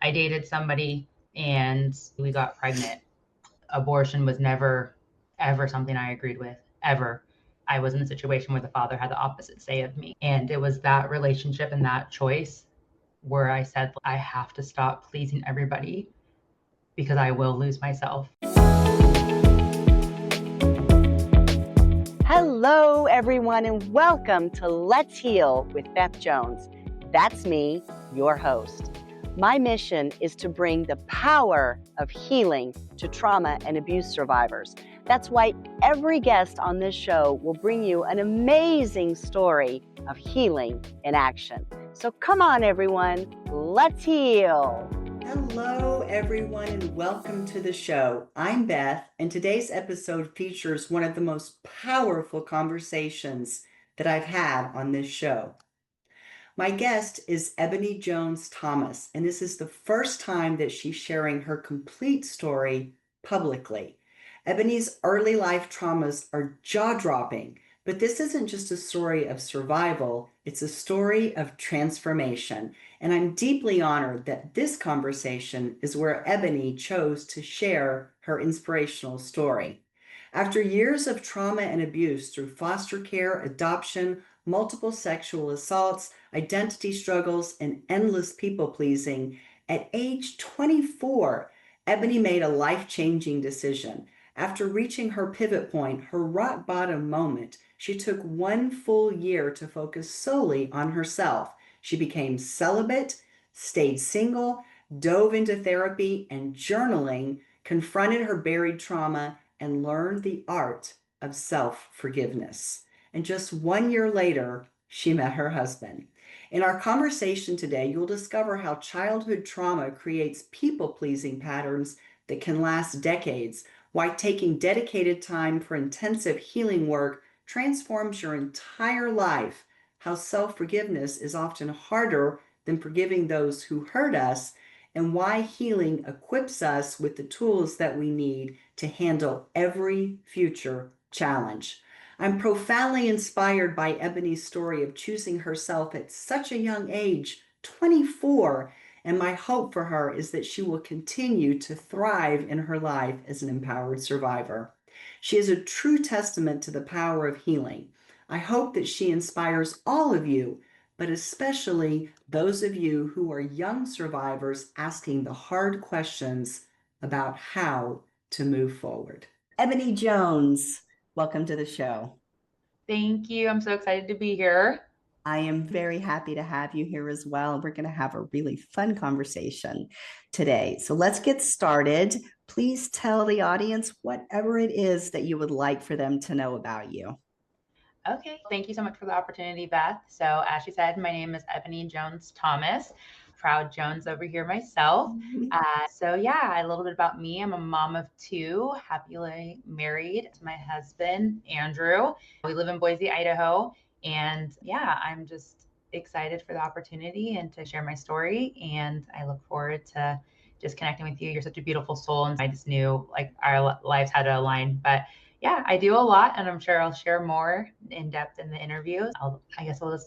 I dated somebody and we got pregnant. Abortion was never, ever something I agreed with, ever. I was in a situation where the father had the opposite say of me. And it was that relationship and that choice where I said, I have to stop pleasing everybody because I will lose myself. Hello, everyone, and welcome to Let's Heal with Beth Jones. That's me, your host. My mission is to bring the power of healing to trauma and abuse survivors. That's why every guest on this show will bring you an amazing story of healing in action. So come on, everyone, let's heal. Hello, everyone, and welcome to the show. I'm Beth, and today's episode features one of the most powerful conversations that I've had on this show. My guest is Ebony Jones-Thomas, and this is the first time that she's sharing her complete story publicly. Ebony's early life traumas are jaw-dropping, but this isn't just a story of survival, it's a story of transformation. And I'm deeply honored that this conversation is where Ebony chose to share her inspirational story. After years of trauma and abuse through foster care, adoption, multiple sexual assaults, identity struggles, and endless people-pleasing, at age 24, Ebony made a life-changing decision. After reaching her pivot point, her rock bottom moment, she took one full year to focus solely on herself. She became celibate, stayed single, dove into therapy and journaling, confronted her buried trauma, and learned the art of self-forgiveness. And just 1 year later, she met her husband. In our conversation today, you'll discover how childhood trauma creates people-pleasing patterns that can last decades, why taking dedicated time for intensive healing work transforms your entire life, how self-forgiveness is often harder than forgiving those who hurt us, and why healing equips us with the tools that we need to handle every future challenge. I'm profoundly inspired by Ebony's story of choosing herself at such a young age, 24, and my hope for her is that she will continue to thrive in her life as an empowered survivor. She is a true testament to the power of healing. I hope that she inspires all of you, but especially those of you who are young survivors asking the hard questions about how to move forward. Ebony Jones, welcome to the show. Thank you. I'm so excited to be here. I am very happy to have you here as well. We're going to have a really fun conversation today. So let's get started. Please tell the audience whatever it is that you would like for them to know about you. Okay. Thank you so much for the opportunity, Beth. So, as she said, my name is Ebony Jones-Thomas. Proud Jones over here myself. A little bit about me. I'm a mom of two, happily married to my husband, Andrew. We live in Boise, Idaho. And yeah, I'm just excited for the opportunity and to share my story. And I look forward to just connecting with you. You're such a beautiful soul. And I just knew like our lives had to align. But yeah, I do a lot, and I'm sure I'll share more in depth in the interview.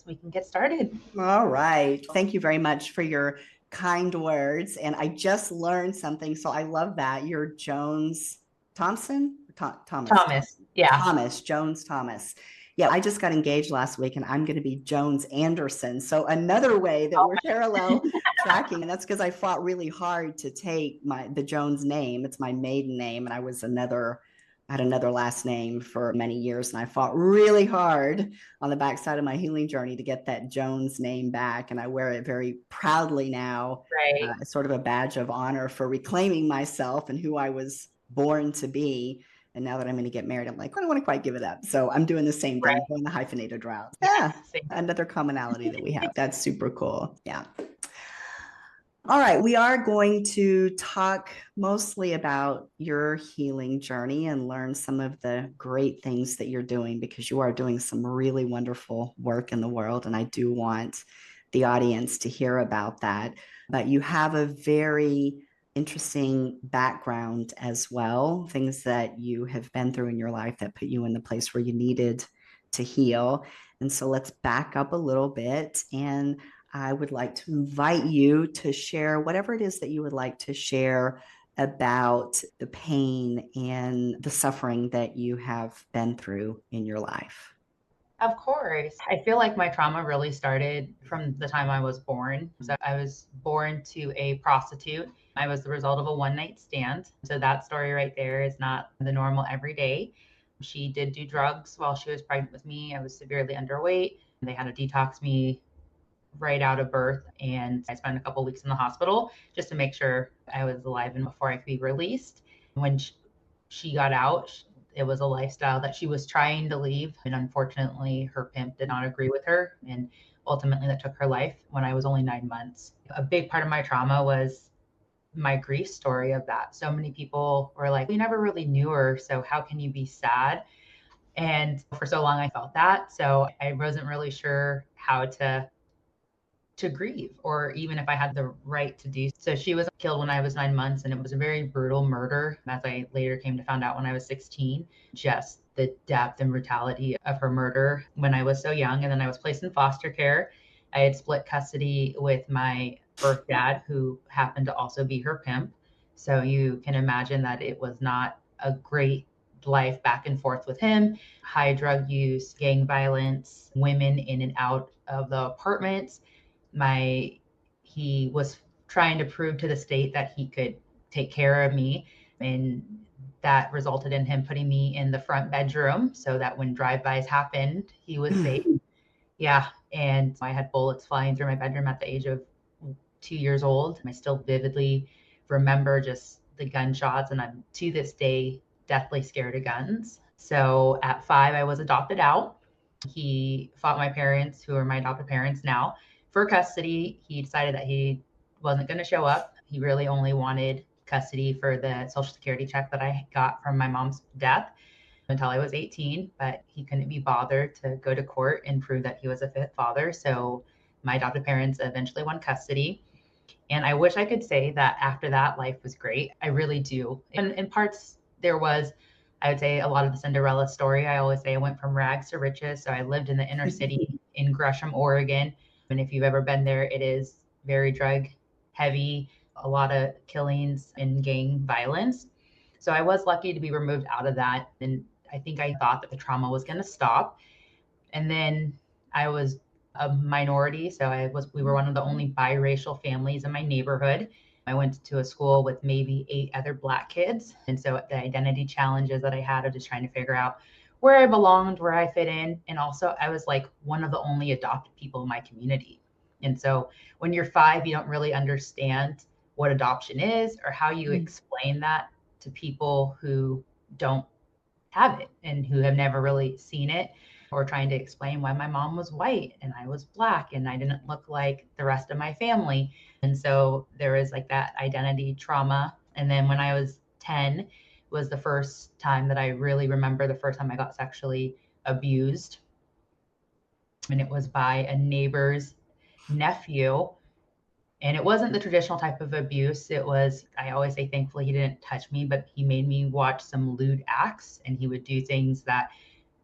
We can get started. All right. Thank you very much for your kind words. And I just learned something. So I love that. You're Jones Thompson? Thomas. Thomas. Yeah. Thomas, Jones Thomas. Yeah, I just got engaged last week and I'm going to be Jones Anderson. So another way that we're parallel tracking, and that's because I fought really hard to take the Jones name. It's my maiden name, and I had another last name for many years, and I fought really hard on the backside of my healing journey to get that Jones name back, and I wear it very proudly now. Right. Sort of a badge of honor for reclaiming myself and who I was born to be. And now that I'm going to get married, I'm like, I don't want to quite give it up. So I'm doing the same thing, going the hyphenated route. Yeah, another commonality that we have. That's super cool. Yeah. All right, we are going to talk mostly about your healing journey and learn some of the great things that you're doing, because you are doing some really wonderful work in the world. And I do want the audience to hear about that. But you have a very interesting background as well, things that you have been through in your life that put you in the place where you needed to heal. And so let's back up a little bit. And I would like to invite you to share whatever it is that you would like to share about the pain and the suffering that you have been through in your life. Of course. I feel like my trauma really started from the time I was born. So I was born to a prostitute. I was the result of a one night stand. So that story right there is not the normal everyday. She did do drugs while she was pregnant with me. I was severely underweight. They had to detox me right out of birth. And I spent a couple weeks in the hospital just to make sure I was alive and before I could be released. When she got out, it was a lifestyle that she was trying to leave. And unfortunately, her pimp did not agree with her. And ultimately, that took her life when I was only 9 months. A big part of my trauma was my grief story of that. So many people were like, we never really knew her. So how can you be sad? And for so long, I felt that. So I wasn't really sure how to grieve or even if I had the right to do. So she was killed when I was 9 months, and it was a very brutal murder, as I later came to find out when I was 16. Just the depth and brutality of her murder when I was so young. And then I was placed in foster care. I had split custody with my birth dad, who happened to also be her pimp. So you can imagine that it was not a great life back and forth with him. High drug use, gang violence, women in and out of the apartments. He was trying to prove to the state that he could take care of me, and that resulted in him putting me in the front bedroom so that when drive-bys happened, he was safe. Yeah, and I had bullets flying through my bedroom at the age of 2 years old. I still vividly remember just the gunshots, and I'm to this day deathly scared of guns. So at 5, I was adopted out. He fought my parents, who are my adopted parents now, for custody. He decided that he wasn't going to show up. He really only wanted custody for the Social Security check that I got from my mom's death until I was 18, but he couldn't be bothered to go to court and prove that he was a fit father. So my adopted parents eventually won custody. And I wish I could say that after that, life was great. I really do. And in parts, there was, I would say, a lot of the Cinderella story. I always say I went from rags to riches. So I lived in the inner city in Gresham, Oregon. And if you've ever been there, it is very drug heavy, a lot of killings and gang violence. So I was lucky to be removed out of that. And I think I thought that the trauma was going to stop. And then I was a minority, so we were one of the only biracial families in my neighborhood. I went to a school with maybe 8 other Black kids. And so the identity challenges that I had of just trying to figure out where I belonged, where I fit in. And also I was like one of the only adopted people in my community. And so when you're 5, you don't really understand what adoption is or how you explain that to people who don't have it and who have never really seen it, or trying to explain why my mom was white and I was Black and I didn't look like the rest of my family. And so there was like that identity trauma. And then when I was 10 was the first time that I really remember the first time I got sexually abused. And it was by a neighbor's nephew. And it wasn't the traditional type of abuse. It was, I always say, thankfully, he didn't touch me, but he made me watch some lewd acts, and he would do things that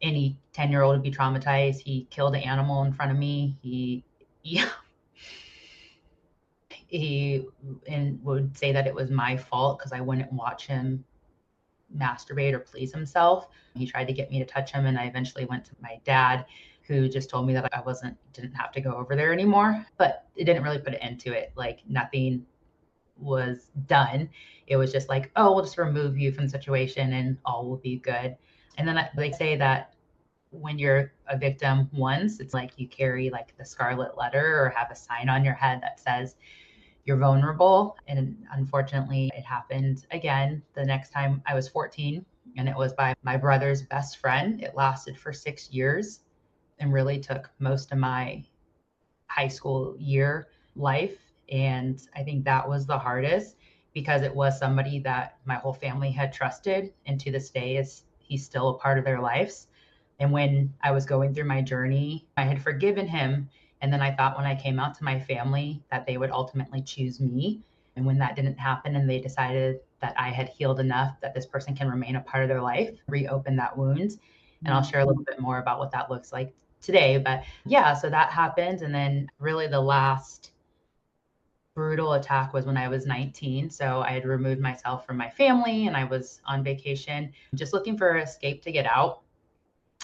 any 10-year-old would be traumatized. He killed an animal in front of me. He and would say that it was my fault because I wouldn't watch him masturbate or please himself. He tried to get me to touch him, and I eventually went to my dad, who just told me that I didn't have to go over there anymore. But it didn't really put an end to it. Like nothing was done. It was just like, oh, we'll just remove you from the situation and all will be good. And then they say that when you're a victim once, it's like you carry like the scarlet letter or have a sign on your head that says you're vulnerable. And unfortunately, it happened again the next time I was 14, and it was by my brother's best friend. It lasted for 6 years and really took most of my high school year life. And I think that was the hardest because it was somebody that my whole family had trusted. And to this day, he's still a part of their lives. And when I was going through my journey, I had forgiven him. And then I thought when I came out to my family that they would ultimately choose me. And when that didn't happen and they decided that I had healed enough that this person can remain a part of their life, reopen that wound. And I'll share a little bit more about what that looks like today. But yeah, so that happened. And then really the last brutal attack was when I was 19. So I had removed myself from my family and I was on vacation, just looking for an escape to get out.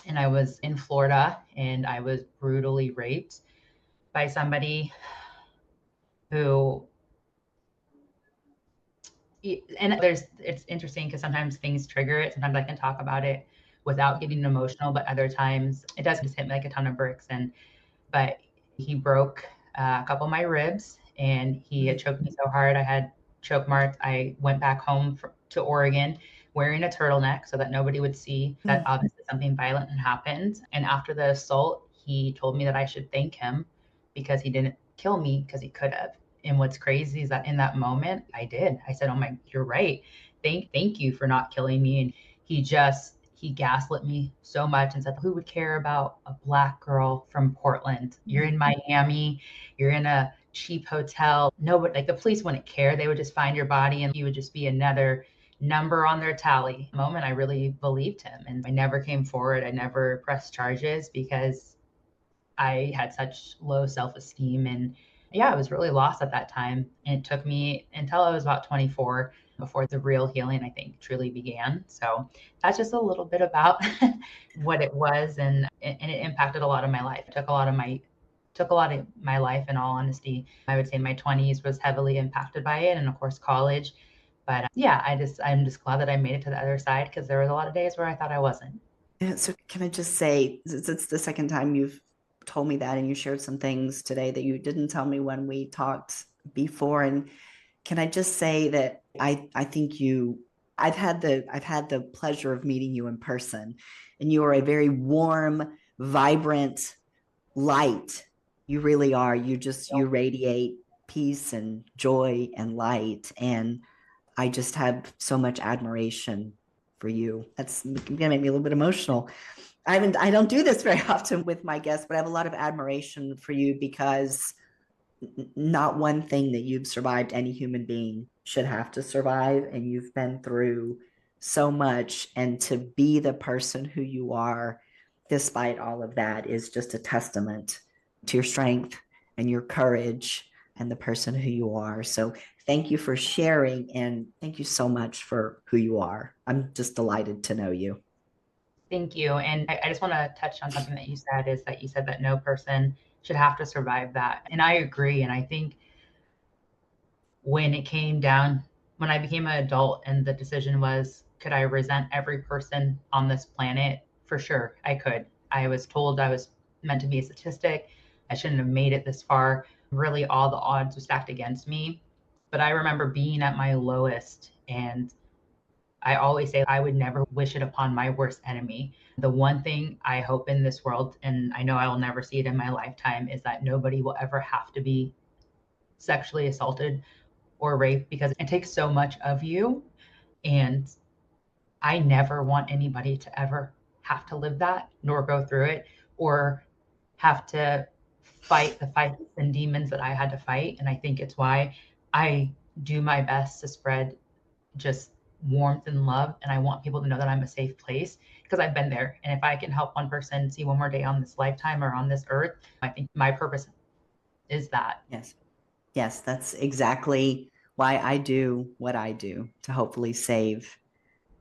And I was in Florida and I was brutally raped by somebody who, and it's interesting because sometimes things trigger it. Sometimes I can talk about it without getting emotional, but other times it does just hit me like a ton of bricks. But he broke a couple of my ribs and he had choked me so hard. I had choke marks. I went back home to Oregon wearing a turtleneck so that nobody would see that obviously something violent had happened. And after the assault, he told me that I should thank him because he didn't kill me because he could have. And what's crazy is that in that moment, I did. I said, "Oh my, you're right. Thank you for not killing me." And he gaslit me so much and said, "Who would care about a Black girl from Portland? You're in Miami, you're in a cheap hotel. Nobody, like the police wouldn't care. They would just find your body and you would just be another number on their tally." Moment, I really believed him and I never came forward. I never pressed charges because I had such low self-esteem. And yeah, I was really lost at that time. And it took me until I was about 24 before the real healing, I think, truly began. So that's just a little bit about what it was. And it impacted a lot of my life. It took a lot of my life, in all honesty. I would say my 20s was heavily impacted by it. And of course, college. But yeah, I'm just glad that I made it to the other side because there was a lot of days where I thought I wasn't. Yeah, so can I just say, it's the second time you've told me that, and you shared some things today that you didn't tell me when we talked before. And can I just say that I think I've had the pleasure of meeting you in person, and you are a very warm, vibrant light. You really are. You radiate peace and joy and light. And I just have so much admiration for you. That's gonna make me a little bit emotional. I don't do this very often with my guests, but I have a lot of admiration for you because not one thing that you've survived any human being should have to survive, and you've been through so much, and to be the person who you are despite all of that is just a testament to your strength and your courage and the person who you are. So thank you for sharing, and thank you so much for who you are. I'm just delighted to know you. Thank you. And I just want to touch on something that you said, is that you said that no person should have to survive that. And I agree. And I think when it came down, when I became an adult and the decision was, could I resent every person on this planet? For sure, I could. I was told I was meant to be a statistic. I shouldn't have made it this far. Really, all the odds were stacked against me. But I remember being at my lowest, and I always say I would never wish it upon my worst enemy. The one thing I hope in this world, and I know I will never see it in my lifetime, is that nobody will ever have to be sexually assaulted or raped because it takes so much of you. And I never want anybody to ever have to live that, nor go through it, or have to fight the fights and demons that I had to fight. And I think it's why I do my best to spread just warmth and love. And I want people to know that I'm a safe place because I've been there. And if I can help one person see one more day on this lifetime or on this earth, I think my purpose is that. Yes. Yes, that's exactly why I do what I do, to hopefully save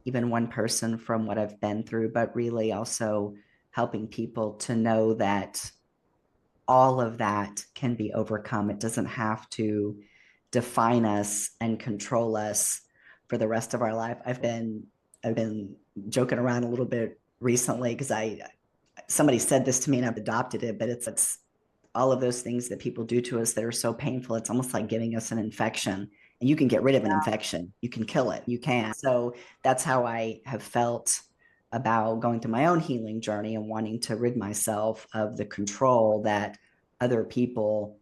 even one person from what I've been through, but really also helping people to know that all of that can be overcome. It doesn't have to define us and control us for the rest of our life. I've been joking around a little bit recently because I somebody said this to me and I've adopted it, but it's all of those things that people do to us that are so painful. It's almost like giving us an infection. And you can get rid of an infection. You can kill it. You can. So that's how I have felt about going through my own healing journey and wanting to rid myself of the control that other people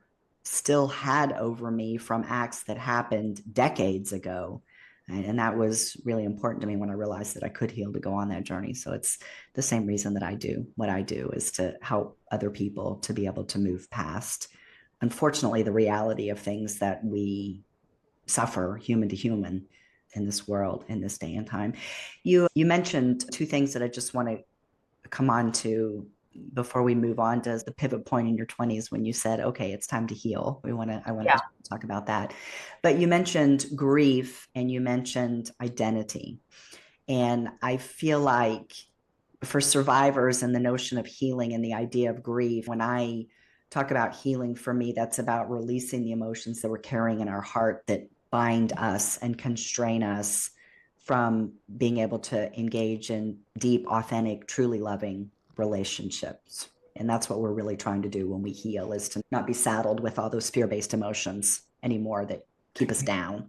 still had over me from acts that happened decades ago. And that was really important to me when I realized that I could heal to go on that journey. So it's the same reason that I do what I do, is to help other people to be able to move past, unfortunately, the reality of things that we suffer human to human in this world, in this day and time. You mentioned two things that I just want to come on to before we move on to the pivot point in your 20s when you said, okay, it's time to heal. I want Yeah. to talk about that. But you mentioned grief and you mentioned identity. And I feel like for survivors and the notion of healing and the idea of grief, when I talk about healing, for me, that's about releasing the emotions that we're carrying in our heart that bind us and constrain us from being able to engage in deep, authentic, truly loving relationships. And that's what we're really trying to do when we heal, is to not be saddled with all those fear-based emotions anymore that keep us down.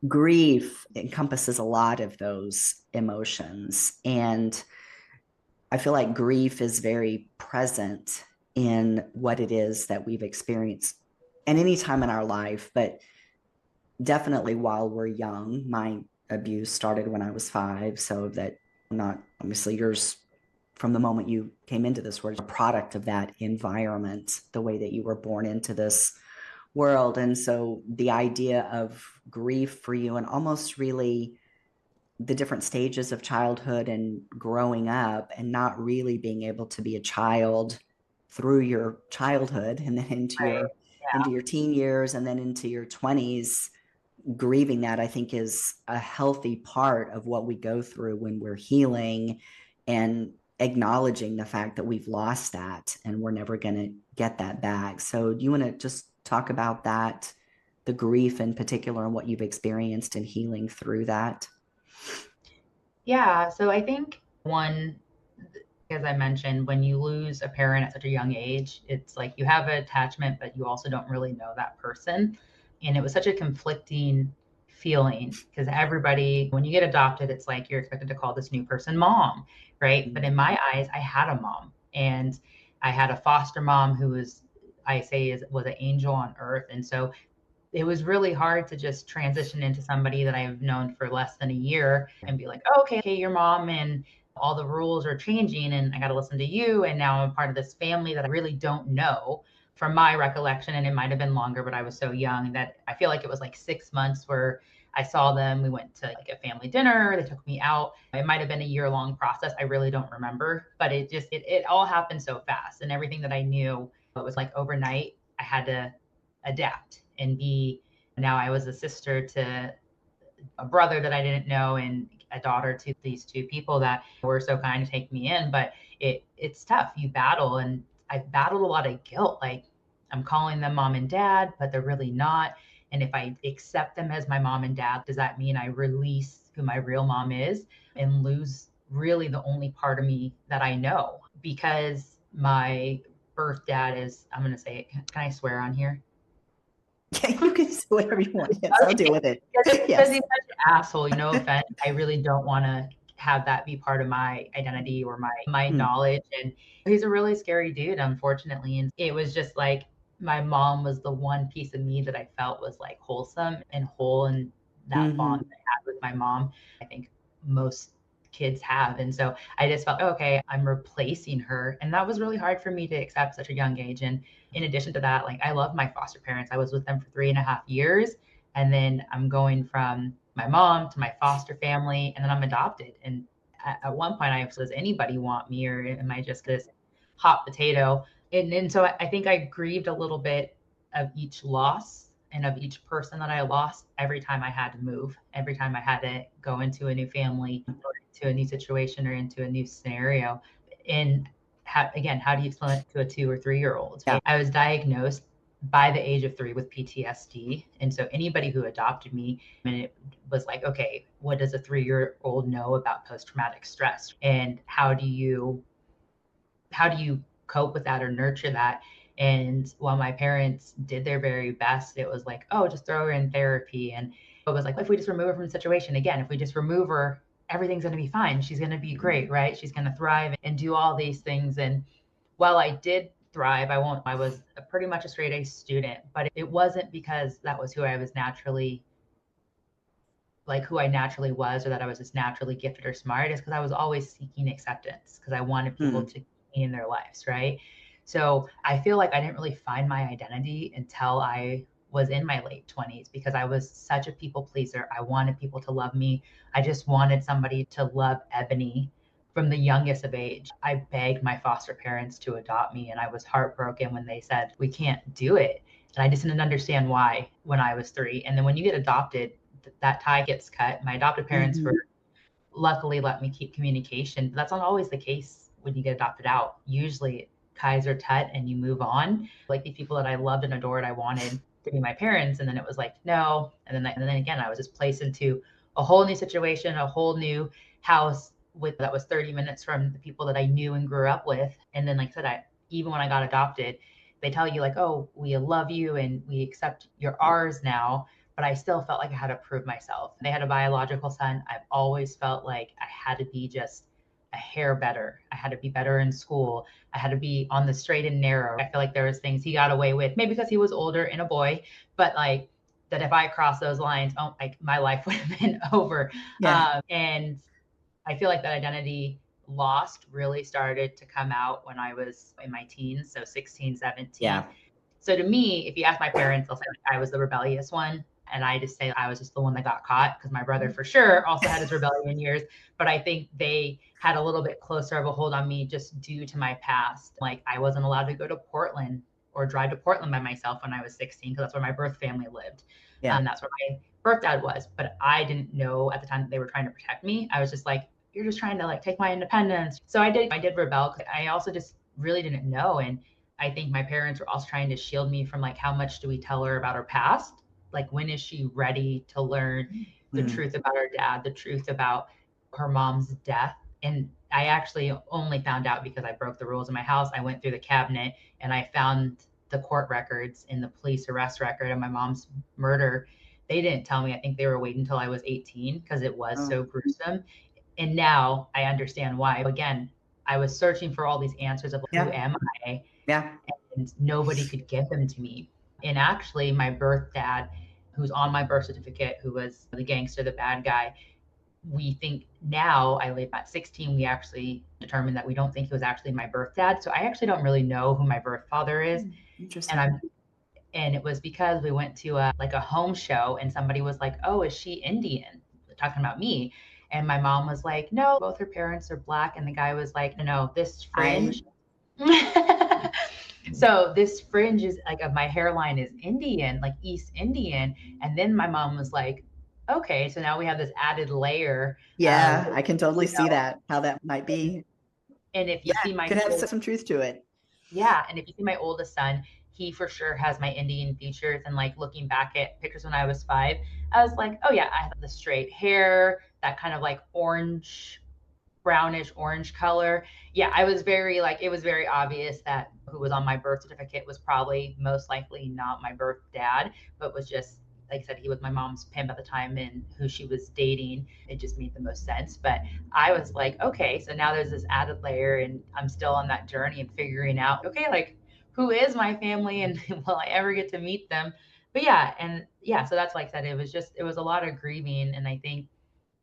Grief encompasses a lot of those emotions. And I feel like grief is very present in what it is that we've experienced at any time in our life, but definitely while we're young. My abuse started when I was 5, so that not obviously yours from the moment you came into this world, a product of that environment, the way that you were born into this world. And so the idea of grief for you, and almost really the different stages of childhood and growing up and not really being able to be a child through your childhood and then into your teen years and then into your 20s, grieving that, I think, is a healthy part of what we go through when we're healing, and acknowledging the fact that we've lost that and we're never going to get that back. So do you want to just talk about that, the grief in particular, and what you've experienced in healing through that? Yeah. So I think one, as I mentioned, when you lose a parent at such a young age, it's like you have an attachment, but you also don't really know that person. And it was such a conflicting feeling because everybody, when you get adopted, it's like you're expected to call this new person mom, right? But in my eyes, I had a mom, and I had a foster mom who was, I say, was an angel on earth. And so it was really hard to just transition into somebody that I've known for less than a year and be like, oh, okay, your mom, and all the rules are changing and I got to listen to you. And now I'm part of this family that I really don't know from my recollection. And it might have been longer, but I was so young that I feel like it was like 6 months where I saw them. We went to like a family dinner. They took me out. It might have been a year-long process. I really don't remember, but it all happened so fast. And everything that I knew, it was like overnight, I had to adapt and be. Now I was a sister to a brother that I didn't know and a daughter to these two people that were so kind to take me in. But it's tough. You battle, and I battled a lot of guilt. Like, I'm calling them mom and dad, but they're really not. And if I accept them as my mom and dad, does that mean I release who my real mom is and lose really the only part of me that I know? Because my birth dad is, I'm going to say it. Can I swear on here? Yeah, you can say whatever you want. Yes, I'll deal with it. Because Yes. he's such an asshole, no offense. I really don't want to have that be part of my identity or my knowledge. And he's a really scary dude, unfortunately. And it was just like my mom was the one piece of me that I felt was like wholesome and whole, and that bond that I had with my mom, I think most kids have. And so I just felt, okay, I'm replacing her. And that was really hard for me to accept at such a young age. And in addition to that, like, I love my foster parents. I was with them for 3.5 years. And then I'm going from my mom to my foster family, and then I'm adopted. And at one point I was, does anybody want me, or am I just this hot potato? And so I think I grieved a little bit of each loss and of each person that I lost every time I had to move, every time I had to go into a new family or into a new situation or into a new scenario. And again, how do you explain it to a 2 or 3-year-old? Yeah. I was diagnosed by the age of 3 with PTSD. And so anybody who adopted me, and it was like, okay, what does a 3-year-old know about post-traumatic stress? And how do you cope with that or nurture that? And while my parents did their very best, it was like, oh, just throw her in therapy. And it was like, if we just remove her from the situation, again, if we just remove her, everything's going to be fine. She's going to be great, right? She's going to thrive and do all these things. And while I did thrive, I was pretty much a straight A student, but it wasn't because that was who I was naturally, like who I naturally was, or that I was just naturally gifted or smart. Is because I was always seeking acceptance, because I wanted people to keep me in their lives, right? So I feel like I didn't really find my identity until I was in my late 20s, because I was such a people pleaser. I wanted people to love me. I just wanted somebody to love Ebony from the youngest of age. I begged my foster parents to adopt me, and I was heartbroken when they said, we can't do it. And I just didn't understand why when I was 3. And then when you get adopted, that tie gets cut. My adopted parents were luckily let me keep communication. But that's not always the case when you get adopted out. Usually ties are cut and you move on. Like these people that I loved and adored, I wanted to be my parents. And then it was like, no. And then again, I was just placed into a whole new situation, a whole new house that was 30 minutes from the people that I knew and grew up with. And then, like I said, even when I got adopted, they tell you like, oh, we love you and we accept you're ours now. But I still felt like I had to prove myself. They had a biological son. I've always felt like I had to be just a hair better. I had to be better in school. I had to be on the straight and narrow. I feel like there was things he got away with, maybe because he was older and a boy, but like that if I crossed those lines, oh, like my life would have been over. And I feel like that identity lost really started to come out when I was in my teens, so 16, 17. Yeah. So to me, if you ask my parents, they'll say I was the rebellious one. And I just say I was just the one that got caught because my brother for sure also had his rebellion years. But I think they had a little bit closer of a hold on me just due to my past. Like I wasn't allowed to go to Portland or drive to Portland by myself when I was 16 because that's where my birth family lived. Yeah. And that's where my birth dad was. But I didn't know at the time that they were trying to protect me. I was just like, you're just trying to like take my independence. So I did rebel. I also just really didn't know. And I think my parents were also trying to shield me from like, how much do we tell her about her past? Like, when is she ready to learn the truth about her dad, the truth about her mom's death? And I actually only found out because I broke the rules in my house. I went through the cabinet and I found the court records in the police arrest record of my mom's murder. They didn't tell me. I think they were waiting until I was 18 because it was so gruesome. And now I understand why. Again, I was searching for all these answers of who am I? Yeah. And nobody could give them to me. And actually, my birth dad, who's on my birth certificate, who was the gangster, the bad guy, we think now, I live at 16, we actually determined that we don't think he was actually my birth dad. So I actually don't really know who my birth father is. Interesting. And it was because we went to a home show and somebody was like, oh, is she Indian? Talking about me. And my mom was like, no, both her parents are Black. And the guy was like, no, this fringe. So this fringe is like of my hairline is Indian, like East Indian. And then my mom was like, okay, so now we have this added layer. Yeah, I can totally see that, how that might be. And if you see my could have some truth to it. Yeah. And if you see my oldest son, he for sure has my Indian features. And like looking back at pictures when I was 5, I was like, oh yeah, I have the straight hair, that kind of like brownish orange color. Yeah, I was very like, it was very obvious that who was on my birth certificate was probably most likely not my birth dad, but was just, like I said, he was my mom's pimp at the time and who she was dating. It just made the most sense. But I was like, okay, so now there's this added layer and I'm still on that journey and figuring out, okay, like who is my family and will I ever get to meet them? But yeah, so that's like I said, it was a lot of grieving. And I think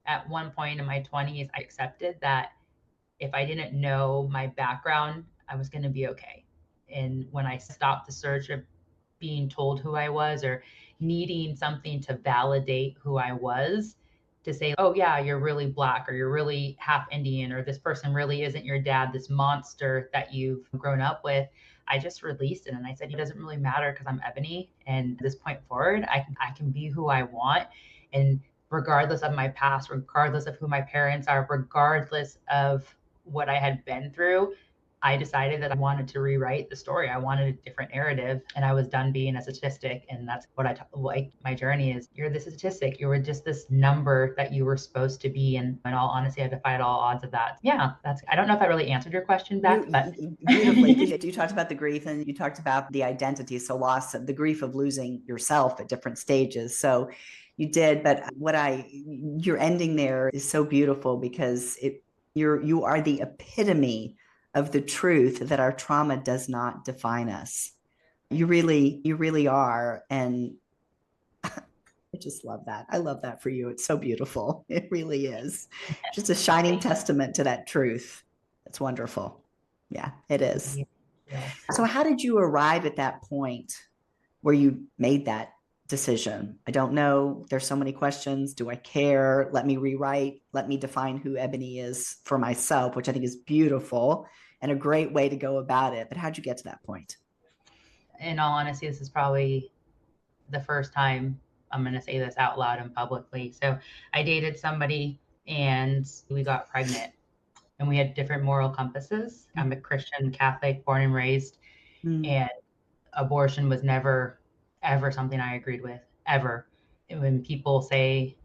at one point in my 20s, I accepted that if I didn't know my background, I was going to be okay. And when I stopped the search of being told who I was or needing something to validate who I was, to say, oh, yeah, you're really Black or you're really half Indian or this person really isn't your dad, this monster that you've grown up with, I just released it. And I said, it doesn't really matter because I'm Ebony. And at this point forward, I can be who I want. And regardless of my past, regardless of who my parents are, regardless of what I had been through, I decided that I wanted to rewrite the story. I wanted a different narrative and I was done being a statistic. And that's what like my journey is. You're the statistic. You were just this number that you were supposed to be. And in all honesty, I defied all odds of that. Yeah, I don't know if that really answered your question, Beth, but beautifully. You talked about the grief and you talked about the identity. So loss of the grief of losing yourself at different stages. So you did, but your ending there is so beautiful because you are the epitome of the truth that our trauma does not define us. You really are. And I just love that. I love that for you. It's so beautiful. It really is. Just a shining testament to that truth. It's wonderful. Yeah, it is. Yeah. So how did you arrive at that point where you made that decision. I don't know. There's so many questions. Do I care? Let me rewrite. Let me define who Ebony is for myself, which I think is beautiful and a great way to go about it. But how'd you get to that point? In all honesty, this is probably the first time I'm going to say this out loud and publicly. So I dated somebody and we got pregnant and we had different moral compasses. I'm a Christian Catholic, born and raised, and abortion was never, ever something I agreed with, ever. And when people say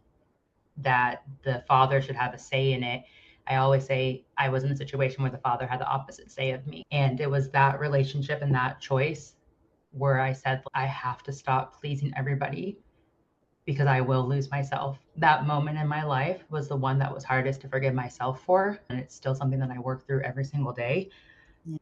that the father should have a say in it, I always say I was in a situation where the father had the opposite say of me. And it was that relationship and that choice where I said, I have to stop pleasing everybody because I will lose myself. That moment in my life was the one that was hardest to forgive myself for. And it's still something that I work through every single day.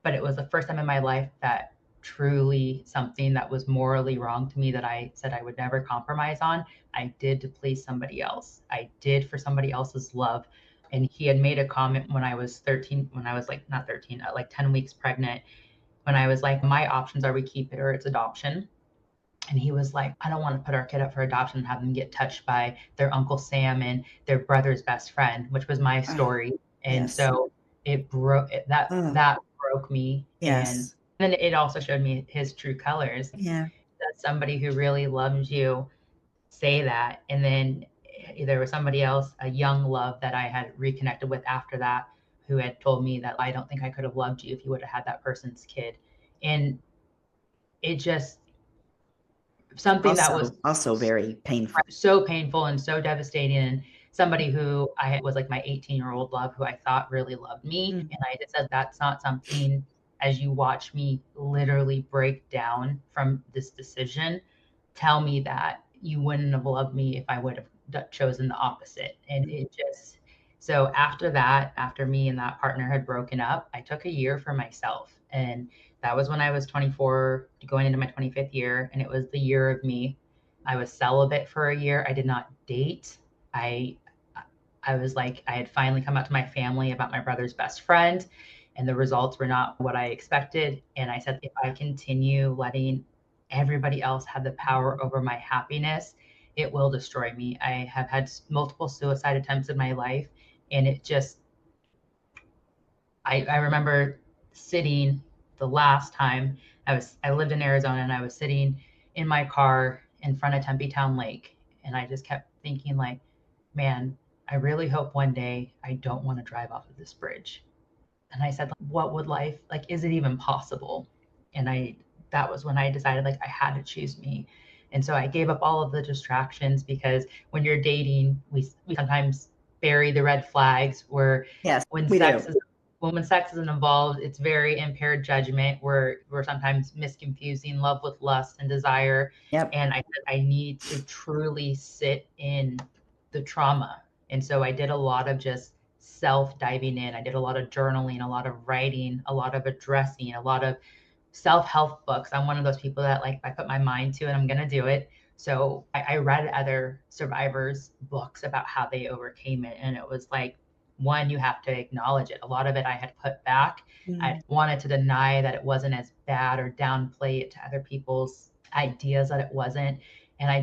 But it was the first time in my life that truly something that was morally wrong to me that I said I would never compromise on, I did to please somebody else. I did for somebody else's love. And he had made a comment when I was 13, when I was like, not 13, like 10 weeks pregnant, when I was like, my options are we keep it or it's adoption. And he was like, I don't want to put our kid up for adoption and have them get touched by their Uncle Sam and their brother's best friend, which was my story. And yes. so it broke that broke me. Yes. And then it also showed me his true colors. Yeah. That somebody who really loves you say that. And then there was somebody else, a young love that I had reconnected with after that, who had told me that I don't think I could have loved you if you would have had that person's kid. And it just something that was also very painful. so painful and so devastating. And somebody who I was like my 18-year-old love, who I thought really loved me. And I just said, that's not something, as you watch me literally break down from this decision, tell me that you wouldn't have loved me if I would have chosen the opposite. And it just, so after that, after me and that partner had broken up, I took a year for myself. And that was when I was 24, going into my 25th year. And it was the year of me. I was celibate for a year. I did not date. I was like, I had finally come out to my family about my brother's best friend, and the results were not what I expected. And I said, if I continue letting everybody else have the power over my happiness, it will destroy me. I have had multiple suicide attempts in my life, and it just, I remember sitting the last time I lived in Arizona, and I was sitting in my car in front of Tempe Town Lake, and I just kept thinking like, man, I really hope one day I don't want to drive off of this bridge. And I said, what would life, like, is it even possible? And that was when I decided like I had to choose me. And so I gave up all of the distractions, because when you're dating, we sometimes bury the red flags where Yes, when we sex do. is when sex isn't involved, it's very impaired judgment. We're sometimes misconfusing love with lust and desire. Yep. And I said, I need to truly sit in the trauma. And so I did a lot of just self diving in. I did a lot of journaling, a lot of writing, a lot of addressing, a lot of self-help books. I'm one of those people that like, if I put my mind to it, I'm going to do it. So I read other survivors' books about how they overcame it. And it was like, one, you have to acknowledge it. A lot of it I had put back. I wanted to deny that it wasn't as bad or downplay it to other people's ideas that it wasn't. And I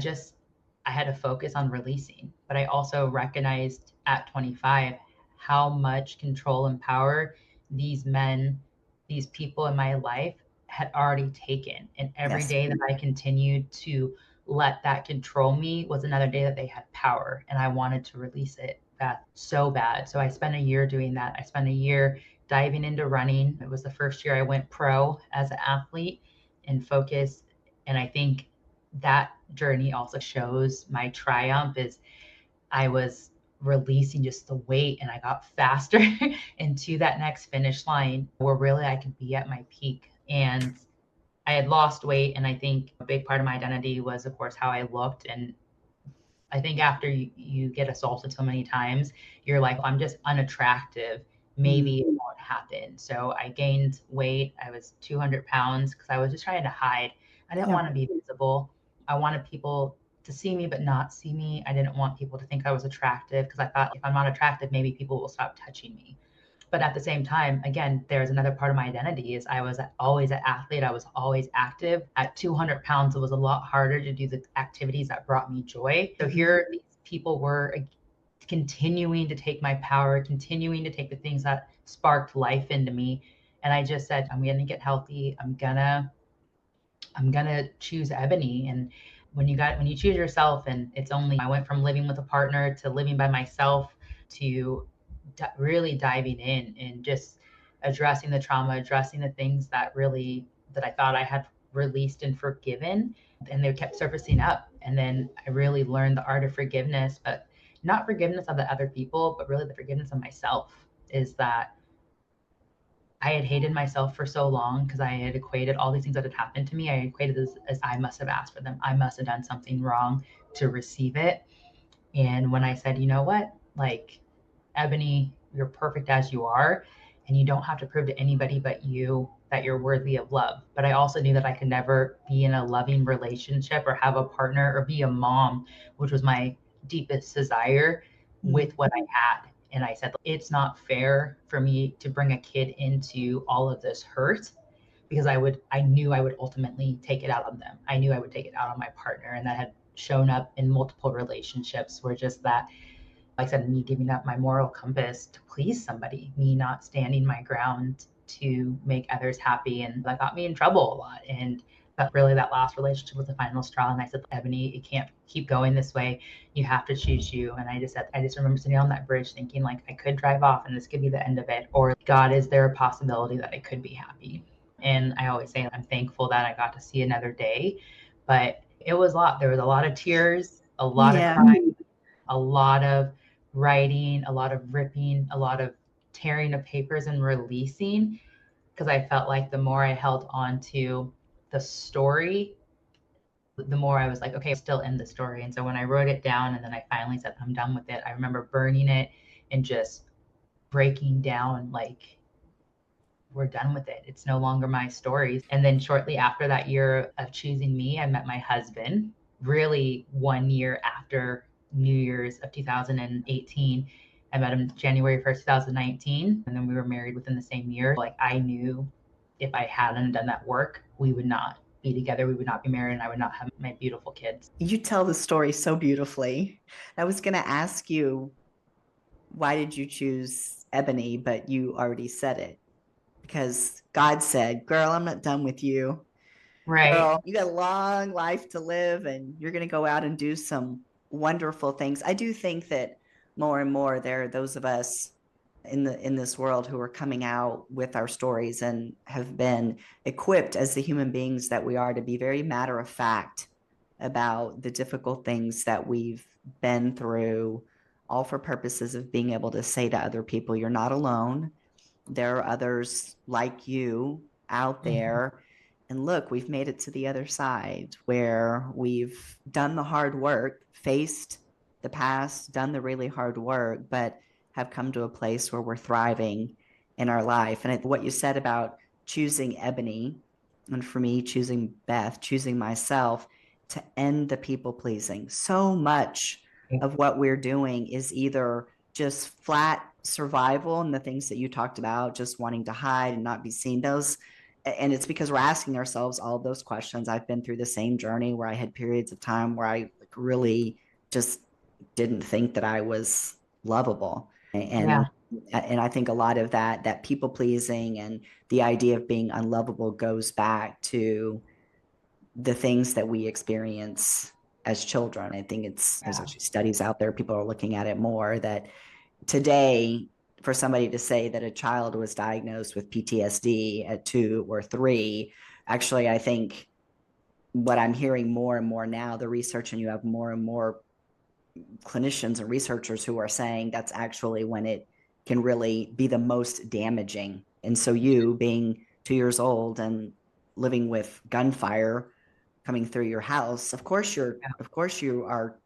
had to focus on releasing. But I also recognized at 25 how much control and power these men, these people in my life had already taken. And every day that I continued to let that control me was another day that they had power. And I wanted to release it so bad. So I spent a year doing that. I spent a year diving into running. It was the first year I went pro as an athlete and focused. And I think that journey also shows my triumph is I was releasing just the weight, and I got faster into that next finish line where really I could be at my peak. And I had lost weight. And I think a big part of my identity was, of course, how I looked. And I think after you get assaulted so many times, you're like, I'm just unattractive. Maybe it won't happen. So I gained weight. I was 200 pounds because I was just trying to hide. I didn't want to be visible. I wanted people to see me, but not see me. I didn't want people to think I was attractive because I thought if I'm not attractive, maybe people will stop touching me. But at the same time, again, there's another part of my identity is I was always an athlete. I was always active. At 200 pounds, it was a lot harder to do the activities that brought me joy. So here these people were continuing to take my power, continuing to take the things that sparked life into me. And I just said, I'm going to get healthy. I'm gonna choose Ebony. And when you choose yourself, and I went from living with a partner to living by myself to really diving in and just addressing the trauma, addressing the things that I thought I had released and forgiven, and they kept surfacing up. And then I really learned the art of forgiveness, but not forgiveness of the other people, but really the forgiveness of myself. Is that I had hated myself for so long because I had equated all these things that had happened to me. I equated as I must have asked for them. I must have done something wrong to receive it. And when I said, you know what, like, Ebony, you're perfect as you are, and you don't have to prove to anybody but you that you're worthy of love. But I also knew that I could never be in a loving relationship or have a partner or be a mom, which was my deepest desire, with what I had. And I said, it's not fair for me to bring a kid into all of this hurt, because I knew I would ultimately take it out on them. I knew I would take it out on my partner. And that had shown up in multiple relationships where just that, like I said, me giving up my moral compass to please somebody, me not standing my ground to make others happy. And that got me in trouble a lot. And but really that last relationship was the final straw. And I said, Ebony, it can't keep going this way. You have to choose you. And I just remember sitting on that bridge thinking, like, I could drive off and this could be the end of it. Or, God, is there a possibility that I could be happy? And I always say I'm thankful that I got to see another day. But it was a lot. There was a lot of tears, a lot of crying, a lot of writing, a lot of ripping, a lot of tearing of papers and releasing, because I felt like the more I held on to the story, the more I was like, okay, I'm still in the story. And so when I wrote it down and then I finally said, I'm done with it, I remember burning it and just breaking down, like, we're done with it. It's no longer my stories. And then shortly after that year of choosing me, I met my husband, really 1 year after New Year's of 2018. I met him January 1st, 2019. And then we were married within the same year. Like, I knew if I hadn't done that work, we would not be together. We would not be married, and I would not have my beautiful kids. You tell the story so beautifully. I was going to ask you, why did you choose Ebony? But you already said it, because God said, girl, I'm not done with you. Right. Girl, you got a long life to live, and you're going to go out and do some wonderful things. I do think that more and more there are those of us in this world who are coming out with our stories and have been equipped as the human beings that we are to be very matter of fact about the difficult things that we've been through, all for purposes of being able to say to other people, you're not alone. There are others like you out there. And look, we've made it to the other side where we've done the hard work, faced the past, done the really hard work, but have come to a place where we're thriving in our life. And what you said about choosing Ebony, and for me, choosing Beth, choosing myself, to end the people pleasing. So much of what we're doing is either just flat survival and the things that you talked about, just wanting to hide and not be seen, those. And it's because we're asking ourselves all of those questions. I've been through the same journey where I had periods of time where I really just didn't think that I was lovable. And I think a lot of that people pleasing and the idea of being unlovable goes back to the things that we experience as children. I think there's actually studies out there, people are looking at it more, that today, for somebody to say that a child was diagnosed with PTSD at 2 or 3, actually, I think what I'm hearing more and more now, the research, and you have more and more clinicians and researchers who are saying that's actually when it can really be the most damaging. And so you being 2 years old and living with gunfire coming through your house, of course you are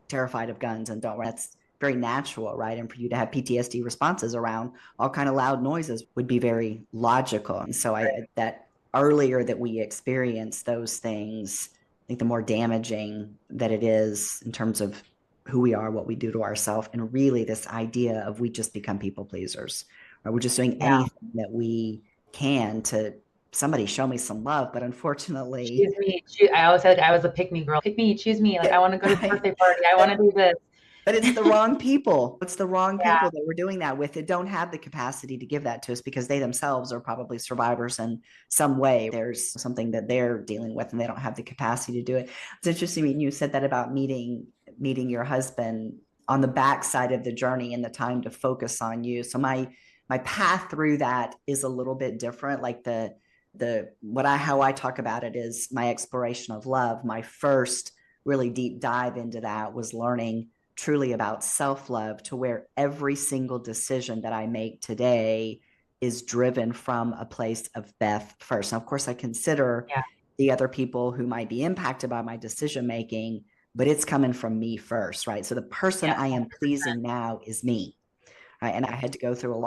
terrified of guns and don't. That's very natural, right? And for you to have PTSD responses around all kind of loud noises would be very logical. And so that earlier that we experience those things, I think the more damaging that it is in terms of who we are, what we do to ourselves, and really this idea of we just become people pleasers. Right? We're just doing anything that we can to somebody show me some love, but unfortunately, Choose me. I always said I was a pick me girl. Pick me, choose me. Like I want to go to the birthday party. I want to do this. but it's the wrong people. It's the wrong Yeah, people that we're doing that with that don't have the capacity to give that to us because they themselves are probably survivors in some way. There's something that they're dealing with and they don't have the capacity to do it. It's interesting you said that about meeting your husband on the backside of the journey and the time to focus on you. So my path through that is a little bit different. Like how I talk about it is my exploration of love. My first really deep dive into that was learning truly about self-love, to where every single decision that I make today is driven from a place of Beth first. Now, of course, I consider the other people who might be impacted by my decision making, but it's coming from me first, right? So the person I am pleasing now is me, right? And I had to go through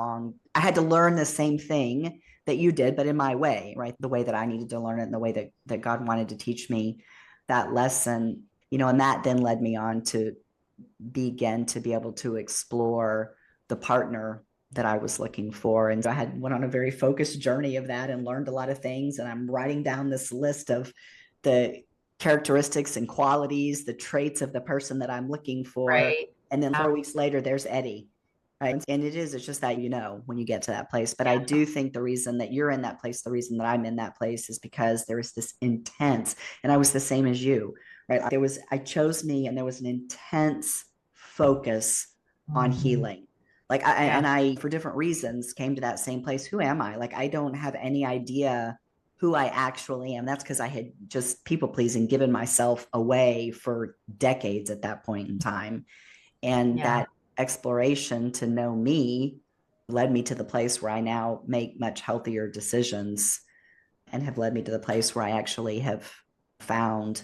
I had to learn the same thing that you did, but in my way, right? The way that I needed to learn it and the way that God wanted to teach me that lesson, and that then led me on to begin to be able to explore the partner that I was looking for. And I went on a very focused journey of that and learned a lot of things. And I'm writing down this list of the characteristics and qualities, the traits of the person that I'm looking for. Right. And then 4 weeks later, there's Eddie. Right. And it's just that, when you get to that place. But I do think the reason that you're in that place, the reason that I'm in that place is because there is this intense, and I was the same as you, right? I chose me, and there was an intense focus on healing. Like I, for different reasons, came to that same place. Who am I? Like, I don't have any idea who I actually am. That's because I had just people pleasing, given myself away for decades at that point in time. And that exploration to know me led me to the place where I now make much healthier decisions, and have led me to the place where I actually have found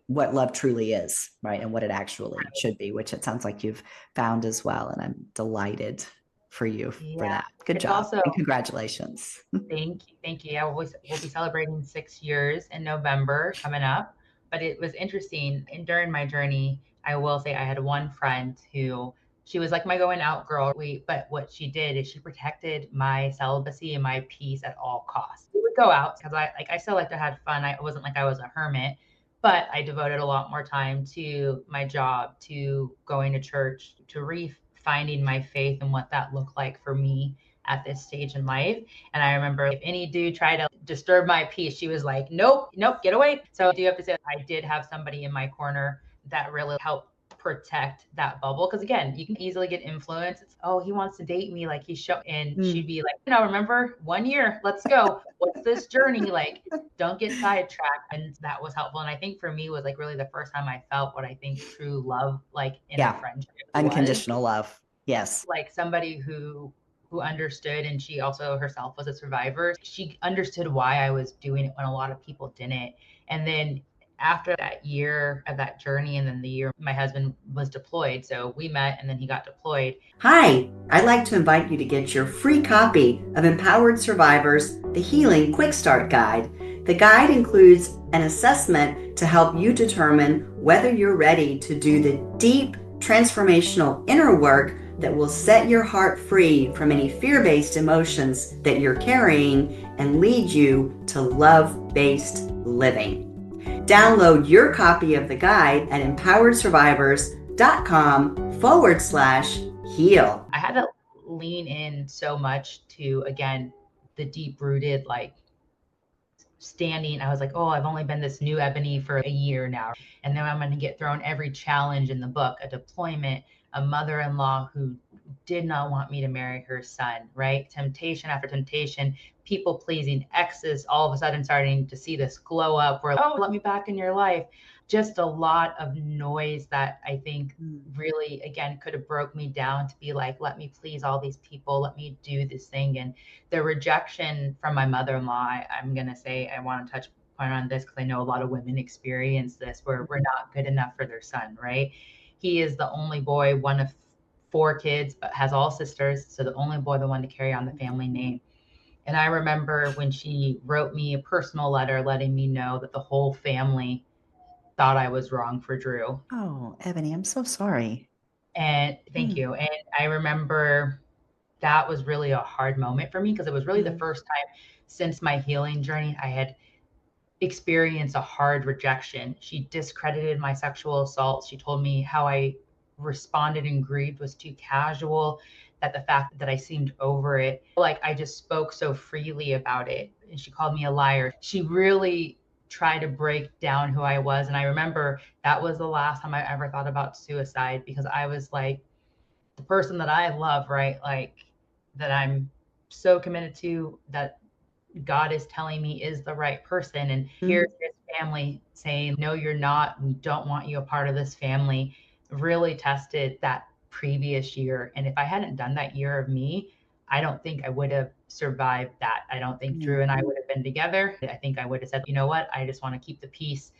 what love truly is, right? And what it actually should be, which it sounds like you've found as well. And I'm delighted for you for that. Good job. Also, and congratulations. Thank you. Thank you. Yeah, we'll be celebrating 6 years in November coming up. But it was interesting. And during my journey, I will say I had one friend who, she was like my going out girl. But what she did is she protected my celibacy and my peace at all costs. We would go out because I still like to have fun. I wasn't like I was a hermit, but I devoted a lot more time to my job, to going to church, to refinding my faith and what that looked like for me at this stage in life. And I remember if any dude tried to disturb my peace, she was like, nope, get away. So I do have to say, I did have somebody in my corner that really helped protect that bubble. Because again, you can easily get influenced. Oh, he wants to date me. Like and she'd be like, remember 1 year, let's go. What's this journey like? Don't get sidetracked. And that was helpful. And I think for me was like really the first time I felt what I think true love, like in a friendship. Unconditional love. Yes. Like somebody who understood, and she also herself was a survivor. She understood why I was doing it when a lot of people didn't. And then after that year of that journey, and then the year my husband was deployed, so we met and then he got deployed. Hi, I'd like to invite you to get your free copy of Empowered Survivors, the Healing Quick Start Guide. The guide includes an assessment to help you determine whether you're ready to do the deep transformational inner work that will set your heart free from any fear-based emotions that you're carrying and lead you to love-based living. Download your copy of the guide at empoweredsurvivors.com/heal. I had to lean in so much to, again, the deep-rooted, like, standing. I was like, oh, I've only been this new Ebony for a year now. And then I'm going to get thrown every challenge in the book, a deployment, a mother-in-law who did not want me to marry her son, right? Temptation after temptation, people pleasing, exes all of a sudden starting to see this glow up where, oh, let me back in your life. Just a lot of noise that I think really, again, could have broke me down to be like, let me please all these people, let me do this thing. And the rejection from my mother-in-law, I'm going to say, I want to touch point on this because I know a lot of women experience this, where we're not good enough for their son, right? He is the only boy, one of 4 kids, but has all sisters. So the only boy, the one to carry on the family name. And I remember when she wrote me a personal letter letting me know that the whole family thought I was wrong for Drew. Oh, Ebony, I'm so sorry. And thank you. And I remember that was really a hard moment for me because it was really the first time since my healing journey I had experienced a hard rejection. She discredited my sexual assault. She told me how I responded and grieved was too casual, that the fact that I seemed over it, like I just spoke so freely about it. And she called me a liar. She really tried to break down who I was. And I remember that was the last time I ever thought about suicide because I was like, the person that I love, right? Like that I'm so committed to, that God is telling me is the right person. And here's his family saying, no, you're not. We don't want you a part of this family. Really tested that previous year. And if I hadn't done that year of me, I don't think I would have survived that. I don't think Drew and I would have been together. I think I would have said, you know what? I just want to keep the peace.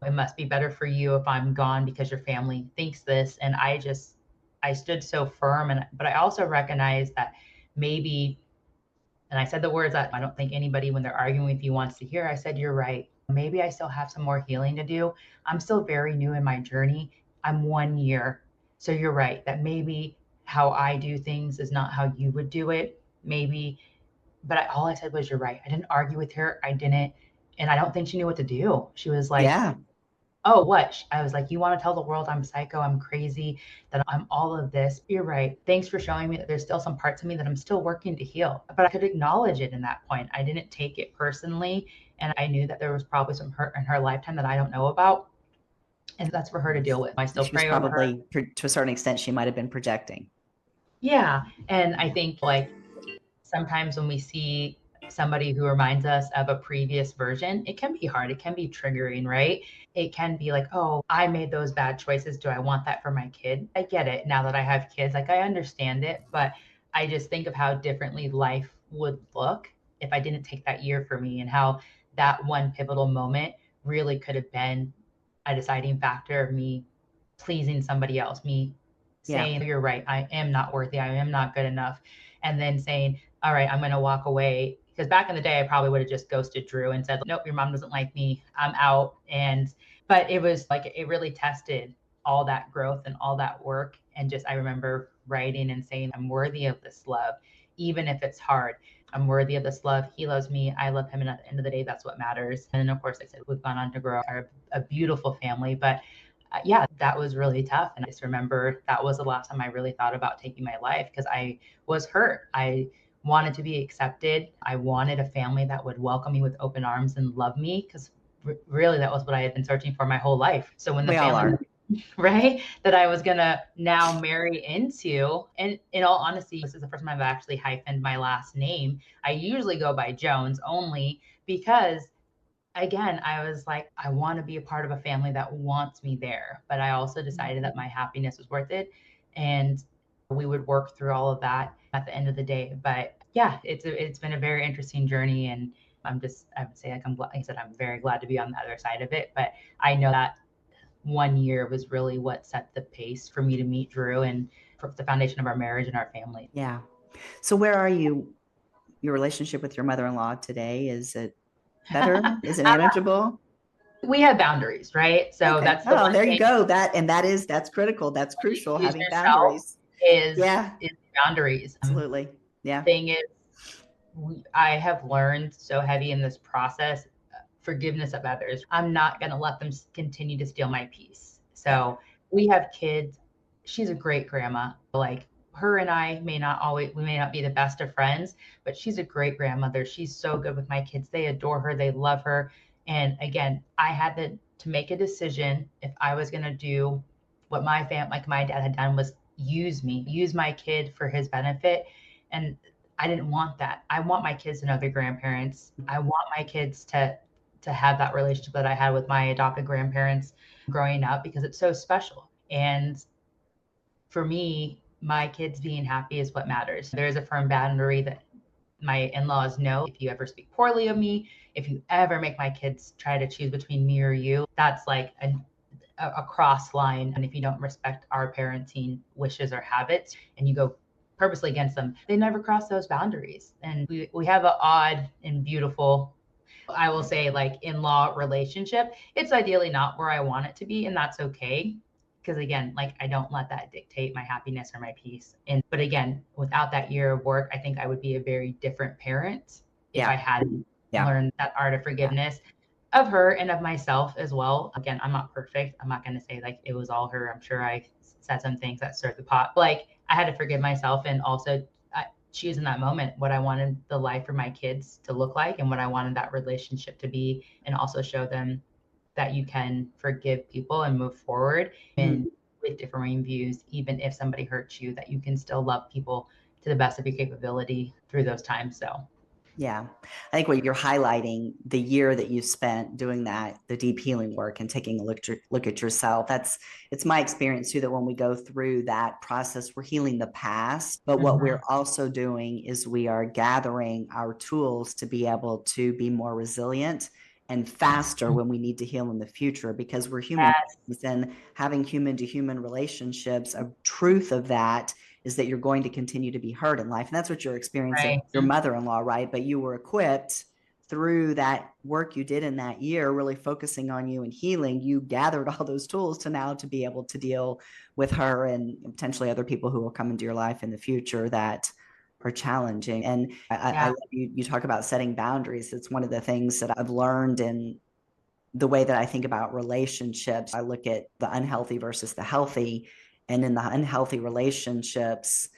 It must be better for you if I'm gone because your family thinks this. And I stood so firm. But I also recognized that maybe, and I said the words that I don't think anybody, when they're arguing with you, wants to hear. I said, you're right. Maybe I still have some more healing to do. I'm still very new in my journey. I'm 1 year. So you're right that maybe how I do things is not how you would do it. Maybe, but all I said was, you're right. I didn't argue with her. I didn't. And I don't think she knew what to do. She was like, Yeah. oh, what? I was like, you want to tell the world I'm psycho, I'm crazy, that I'm all of this. You're right. Thanks for showing me that there's still some parts of me that I'm still working to heal. But I could acknowledge it in that point. I didn't take it personally. And I knew that there was probably some hurt in her lifetime that I don't know about. And that's for her to deal with. I still She was pray over her. probably, to a certain extent, she might have been projecting. Yeah. And I think like sometimes when we see somebody who reminds us of a previous version, it can be hard. It can be triggering, right? It can be like, oh, I made those bad choices. Do I want that for my kid? I get it now that I have kids. Like, I understand it, but I just think of how differently life would look if I didn't take that year for me, and how that one pivotal moment really could have been a deciding factor of me pleasing somebody else, me saying, you're right, I am not worthy, I am not good enough. And then saying, all right, I'm going to walk away. Because back in the day, I probably would have just ghosted Drew and said, nope, your mom doesn't like me, I'm out. But it was like, it really tested all that growth and all that work. And just, I remember writing and saying, I'm worthy of this love, even if it's hard. I'm worthy of this love. He loves me. I love him. And at the end of the day, that's what matters. And then, of course, I said, we've gone on to grow a beautiful family. But yeah, that was really tough. And I just remember that was the last time I really thought about taking my life because I was hurt. I wanted to be accepted. I wanted a family that would welcome me with open arms and love me because really that was what I had been searching for my whole life. So when the family, right, that I was going to now marry into, and in all honesty, this is the first time I've actually hyphened my last name. I usually go by Jones only because, again, I was like, I want to be a part of a family that wants me there. But I also decided that my happiness was worth it. And we would work through all of that at the end of the day. But yeah, it's been a very interesting journey. And I would say, like, like I said, I'm very glad to be on the other side of it. But I know that 1 year was really what set the pace for me to meet Drew and for the foundation of our marriage and our family. Yeah. So where are you, your relationship with your mother-in-law today? Is it better? Is it manageable? We have boundaries, right? So okay. that's the one there thing. You go. That's critical. That's crucial. Having boundaries is boundaries. Absolutely. Yeah. Thing is, I have learned so heavy in this process, forgiveness of others. I'm not going to let them continue to steal my peace. So we have kids. She's a great grandma. Like, her and I we may not be the best of friends, but she's a great grandmother. She's so good with my kids. They adore her. They love her. And again, I had to make a decision if I was going to do what my dad had done, was use my kid for his benefit. And I didn't want that. I want my kids to know their grandparents. I want my kids to have that relationship that I had with my adopted grandparents growing up, because it's so special. And for me, my kids being happy is what matters. There is a firm boundary that my in-laws know. If you ever speak poorly of me, if you ever make my kids try to choose between me or you, that's like a cross line. And if you don't respect our parenting wishes or habits and you go purposely against them, they never cross those boundaries. And we have an odd and beautiful I will say, like, in-law relationship, it's ideally not where I want it to be, and that's okay. Because again, like, I don't let that dictate my happiness or my peace. But again, without that year of work, I think I would be a very different parent if I hadn't learned that art of forgiveness of her and of myself as well. Again, I'm not perfect. I'm not going to say like it was all her. I'm sure I said some things that stirred the pot. Like, I had to forgive myself and also choose in that moment what I wanted the life for my kids to look like and what I wanted that relationship to be, and also show them that you can forgive people and move forward and with differing views, even if somebody hurts you, that you can still love people to the best of your capability through those times. So yeah, I think what you're highlighting, the year that you spent doing that, the deep healing work and taking a look at yourself, it's my experience too, that when we go through that process, we're healing the past, but what we're also doing is we are gathering our tools to be able to be more resilient and faster when we need to heal in the future, because we're human beings, and having human to human relationships, a truth of that is that you're going to continue to be hurt in life. And that's what you're experiencing with your mother-in-law, right? But you were equipped through that work you did in that year, really focusing on you and healing. You gathered all those tools to now to be able to deal with her and potentially other people who will come into your life in the future that are challenging. And I love you talk about setting boundaries. It's one of the things that I've learned in the way that I think about relationships. I look at the unhealthy versus the healthy. And in the unhealthy relationships,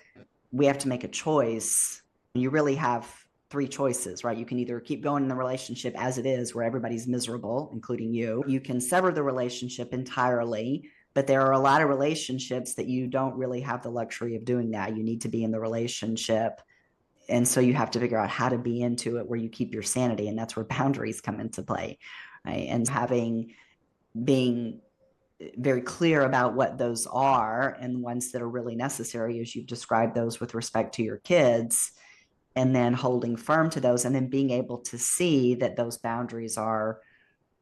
we have to make a choice. You really have three choices, right? You can either keep going in the relationship as it is, where everybody's miserable, including you. You can sever the relationship entirely, but there are a lot of relationships that you don't really have the luxury of doing that. You need to be in the relationship. And so you have to figure out how to be into it where you keep your sanity. And that's where boundaries come into play, right? And being very clear about what those are, and ones that are really necessary, as you've described those with respect to your kids, and then holding firm to those, and then being able to see that those boundaries are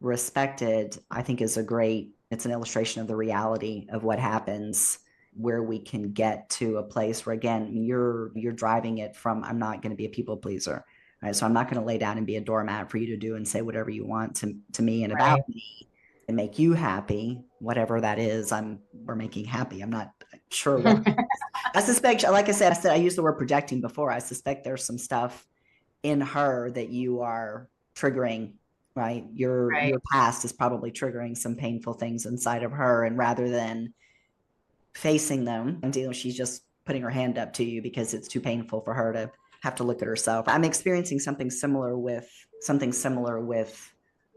respected, I think it's an illustration of the reality of what happens, where we can get to a place where, again, you're driving it from, I'm not going to be a people pleaser, right? So I'm not going to lay down and be a doormat for you to do and say whatever you want to me and about me and make you happy, whatever that is, we're making happy. I'm not sure what. I suspect, like I said, I used the word projecting before. I suspect there's some stuff in her that you are triggering, right? Your past is probably triggering some painful things inside of her, and rather than facing them, she's just putting her hand up to you because it's too painful for her to have to look at herself. I'm experiencing something similar with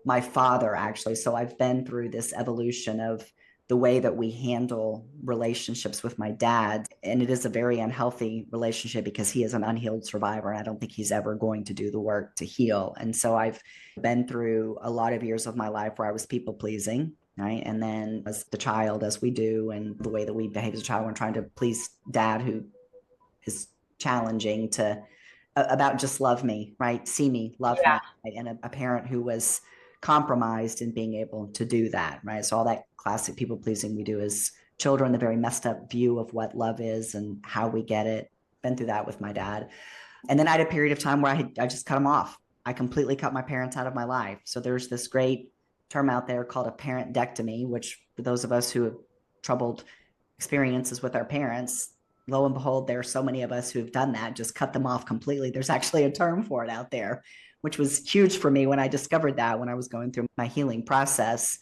my father, actually. So I've been through this evolution of the way that we handle relationships with my dad. And it is a very unhealthy relationship because he is an unhealed survivor. And I don't think he's ever going to do the work to heal. And so I've been through a lot of years of my life where I was people pleasing, right? And then as the child, as we do, and the way that we behave as a child when trying to please dad, who is challenging to about just love me, right? See me, love me, right? And a parent who was compromised in being able to do that, right? So all that classic people pleasing we do as children, the very messed up view of what love is and how we get it. Been through that with my dad. And then I had a period of time where I just cut them off. I completely cut my parents out of my life. So there's this great term out there called a parentectomy, which for those of us who have troubled experiences with our parents, lo and behold, there are so many of us who've done that, just cut them off completely. There's actually a term for it out there, which was huge for me when I discovered that when I was going through my healing process.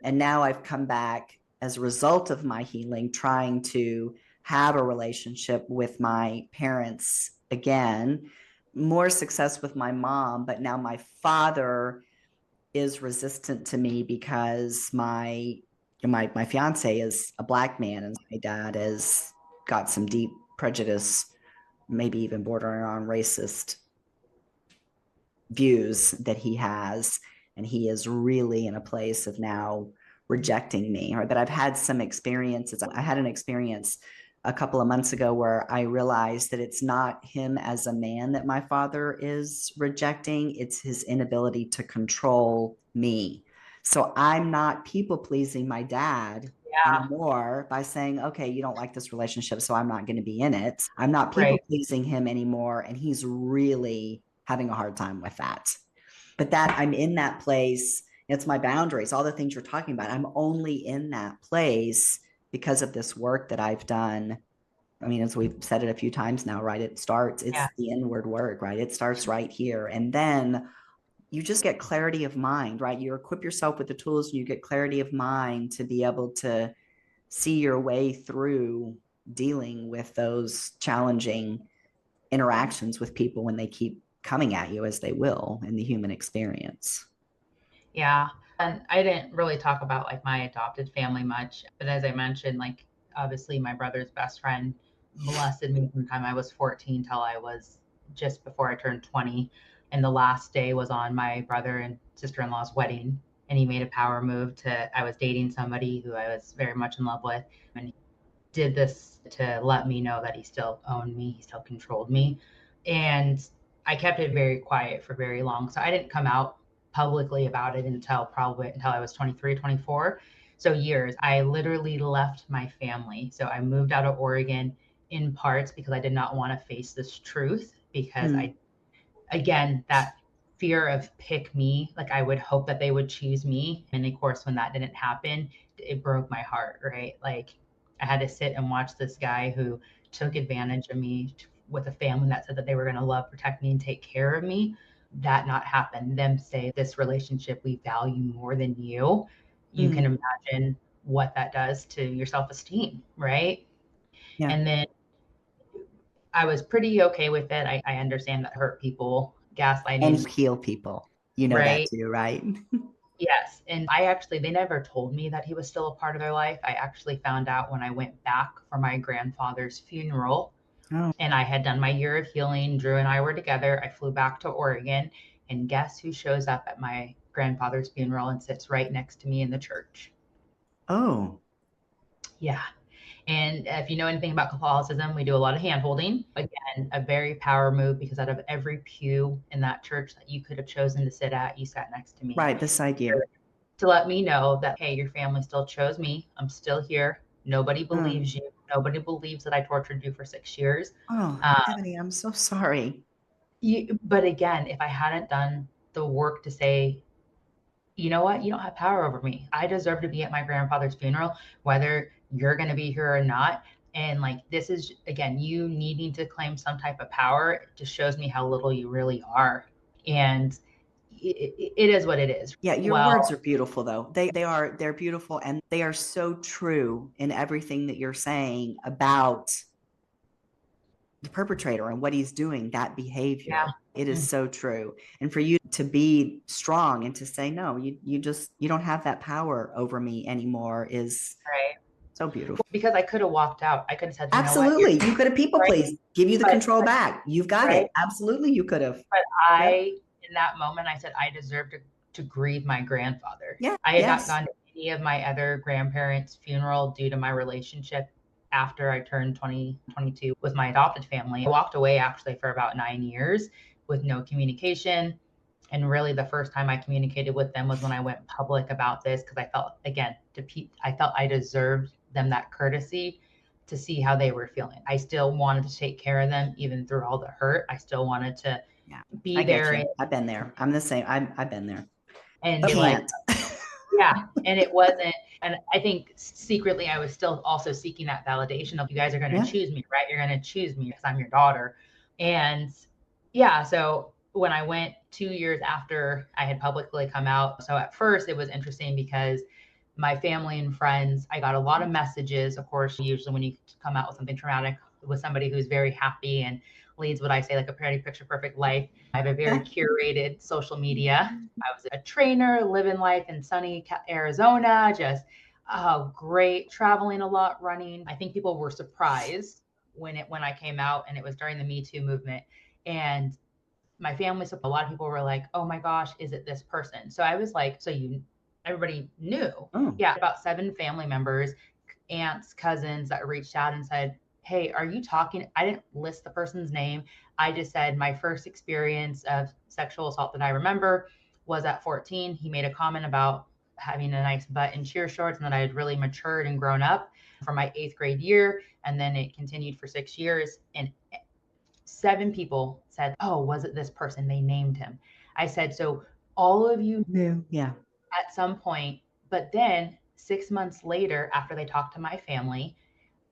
And now I've come back as a result of my healing, trying to have a relationship with my parents again, more success with my mom, but now my father is resistant to me because my fiance is a Black man, and my dad has got some deep prejudice, maybe even bordering on racist views that he has, and he is really in a place of now rejecting me. Or that I've had some experiences. I had an experience a couple of months ago where I realized that it's not him as a man that my father is rejecting, it's his inability to control me. So I'm not people pleasing my dad anymore by saying, okay, you don't like this relationship, so I'm not going to be in it. I'm not people pleasing him anymore. And he's really having a hard time with that. But that I'm in that place, it's my boundaries, all the things you're talking about. I'm only in that place because of this work that I've done. I mean, as we've said it a few times now, right? It's Yeah. the inward work, right? It starts right here. And then you just get clarity of mind, right? You equip yourself with the tools and you get clarity of mind to be able to see your way through dealing with those challenging interactions with people when they keep coming at you, as they will in the human experience. Yeah. And I didn't really talk about like my adopted family much, but as I mentioned, like obviously my brother's best friend molested me from the time I was 14 till I was just before I turned 20. And the last day was on my brother and sister-in-law's wedding. And he made a power move I was dating somebody who I was very much in love with. And he did this to let me know that he still owned me, he still controlled me. And I kept it very quiet for very long. So I didn't come out publicly about it until I was 23, 24. So years. I literally left my family. So I moved out of Oregon in parts because I did not want to face this truth because again, that fear of pick me, like I would hope that they would choose me. And of course, when that didn't happen, it broke my heart, right? Like I had to sit and watch this guy who took advantage of me with a family that said that they were going to love, protect me, and take care of me. That not happen. Them say this relationship we value more than you. You can imagine what that does to your self esteem, right? Yeah. And then I was pretty okay with it. I understand that hurt people, And gaslighting, heal people. You know that right? too, right? Yes. And they never told me that he was still a part of their life. I actually found out when I went back for my grandfather's funeral Oh, and I had done my year of healing. Drew and I were together. I flew back to Oregon. And guess who shows up at my grandfather's funeral and sits right next to me in the church? oh, Yeah. And if you know anything about Catholicism, we do a lot of hand holding. Again, a very power move because out of every pew in that church that you could have chosen to sit at, you sat next to me right beside you. to let me know that, hey, your family still chose me. I'm still here. Nobody Oh, believes you. Nobody believes that I tortured you for 6 years. oh, Um, Ebony, I'm so sorry. but again, if I hadn't done the work to say, you know what? You don't have power over me. I deserve to be at my grandfather's funeral, whether you're going to be here or not. And like, this is again, you needing to claim some type of power. It just shows me how little you really are. And it is what it is. Yeah, your Well, words are beautiful though. They're beautiful and they are so true in everything that you're saying about the perpetrator and what he's doing, that yeah. behavior. It is Mm, so true. And for you to be strong and to say, no, you don't have that power over me anymore is right. so beautiful. Because I could have walked out. I could have said, you know what, you're Absolutely. You could have people right. pleased, give you the But, control back. You've got right. it. Absolutely. You could have. But Yep. in that moment, I said, I deserve to grieve my grandfather. Yeah. I had not Yes. gone to any of my other grandparents' funeral due to my relationship after I turned 22 with my adopted family. I walked away actually for about 9 years with no communication. And really, the first time I communicated with them was when I went public about this because I felt, again, I felt I deserved them that courtesy to see how they were feeling. I still wanted to take care of them, even through all the hurt. I still wanted to Yeah. be I get there you. I've been there. I'm the same. I've been there. and be like, Can't. yeah. And it wasn't, and I think secretly I was still also seeking that validation of you guys are going to Yeah. choose me, right? You're going to choose me because I'm your daughter. And yeah, so when I went 2 years after I had publicly come out, so at first it was interesting because my family and friends, I got a lot of messages. Of course, usually when you come out with something traumatic with somebody who's very happy and leads what I say like a pretty picture perfect life. I have a very curated social media. I was a trainer, living life in sunny Arizona, just great, traveling a lot, running. I think people were surprised when I came out, and it was during the Me Too movement. And my family, so a lot of people were like, "Oh my gosh, is it this person?" So I was like, everybody knew. Oh. Yeah, about 7 family members, aunts, cousins that reached out and said, "Hey, are you talking?" I didn't list the person's name. I just said my first experience of sexual assault that I remember was at 14. He made a comment about having a nice butt in cheer shorts and that I had really matured and grown up for my 8th grade year. And then it continued for 6 years. And 7 people said, "Oh, was it this person?" They named him. I said, "So all of you Yeah. at some point. But then 6 months later, after they talked to my family,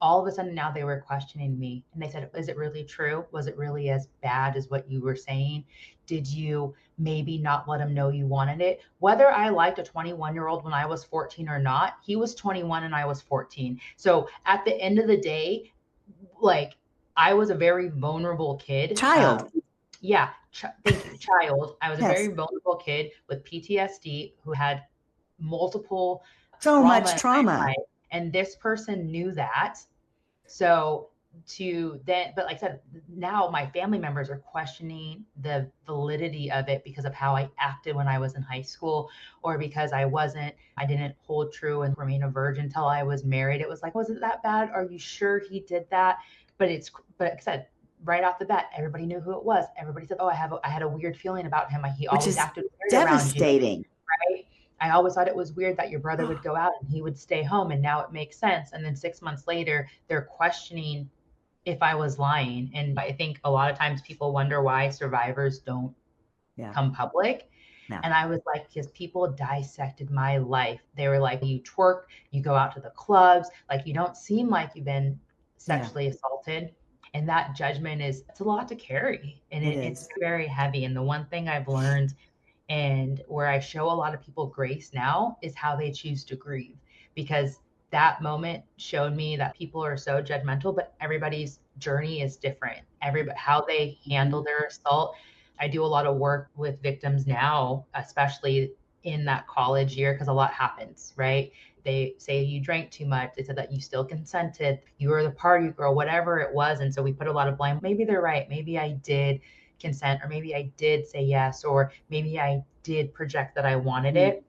all of a sudden now they were questioning me, and they said, is it really true? Was it really as bad as what you were saying? Did you maybe not let him know you wanted it? Whether I liked a 21-year-old when I was 14 or not, he was 21 and I was 14. So at the end of the day, like, I was a very vulnerable kid. Child. Yeah, thank you, child. I was a very Yes. vulnerable kid with PTSD who had multiple So trauma much in my trauma. life, and this person knew that. So but like I said, now my family members are questioning the validity of it because of how I acted when I was in high school, or because I didn't hold true and remain a virgin until I was married. It was like, was it that bad? Are you sure he did that? But like I said, right off the bat, everybody knew who it was. Everybody said, oh, I had a weird feeling about him. He Which always is acted weird around you, devastating. right? I always thought it was weird that your brother would go out and he would stay home, and now it makes sense. And then 6 months later, they're questioning if I was lying. And I think a lot of times people wonder why survivors don't come public. No. And I was like, because people dissected my life. They were like, you twerk, you go out to the clubs, like you don't seem like you've been sexually assaulted. And that judgment it's a lot to carry. And it's very heavy. And the one thing I've learned, and where I show a lot of people grace now, is how they choose to grieve. Because that moment showed me that people are so judgmental, but everybody's journey is different. How they handle their assault. I do a lot of work with victims now, especially in that college year, because a lot happens, right? They say you drank too much. They said that you still consented. You were the party girl, whatever it was. And so we put a lot of blame. Maybe they're right. Maybe I did consent, or maybe I did say yes, or maybe I did project that I wanted it.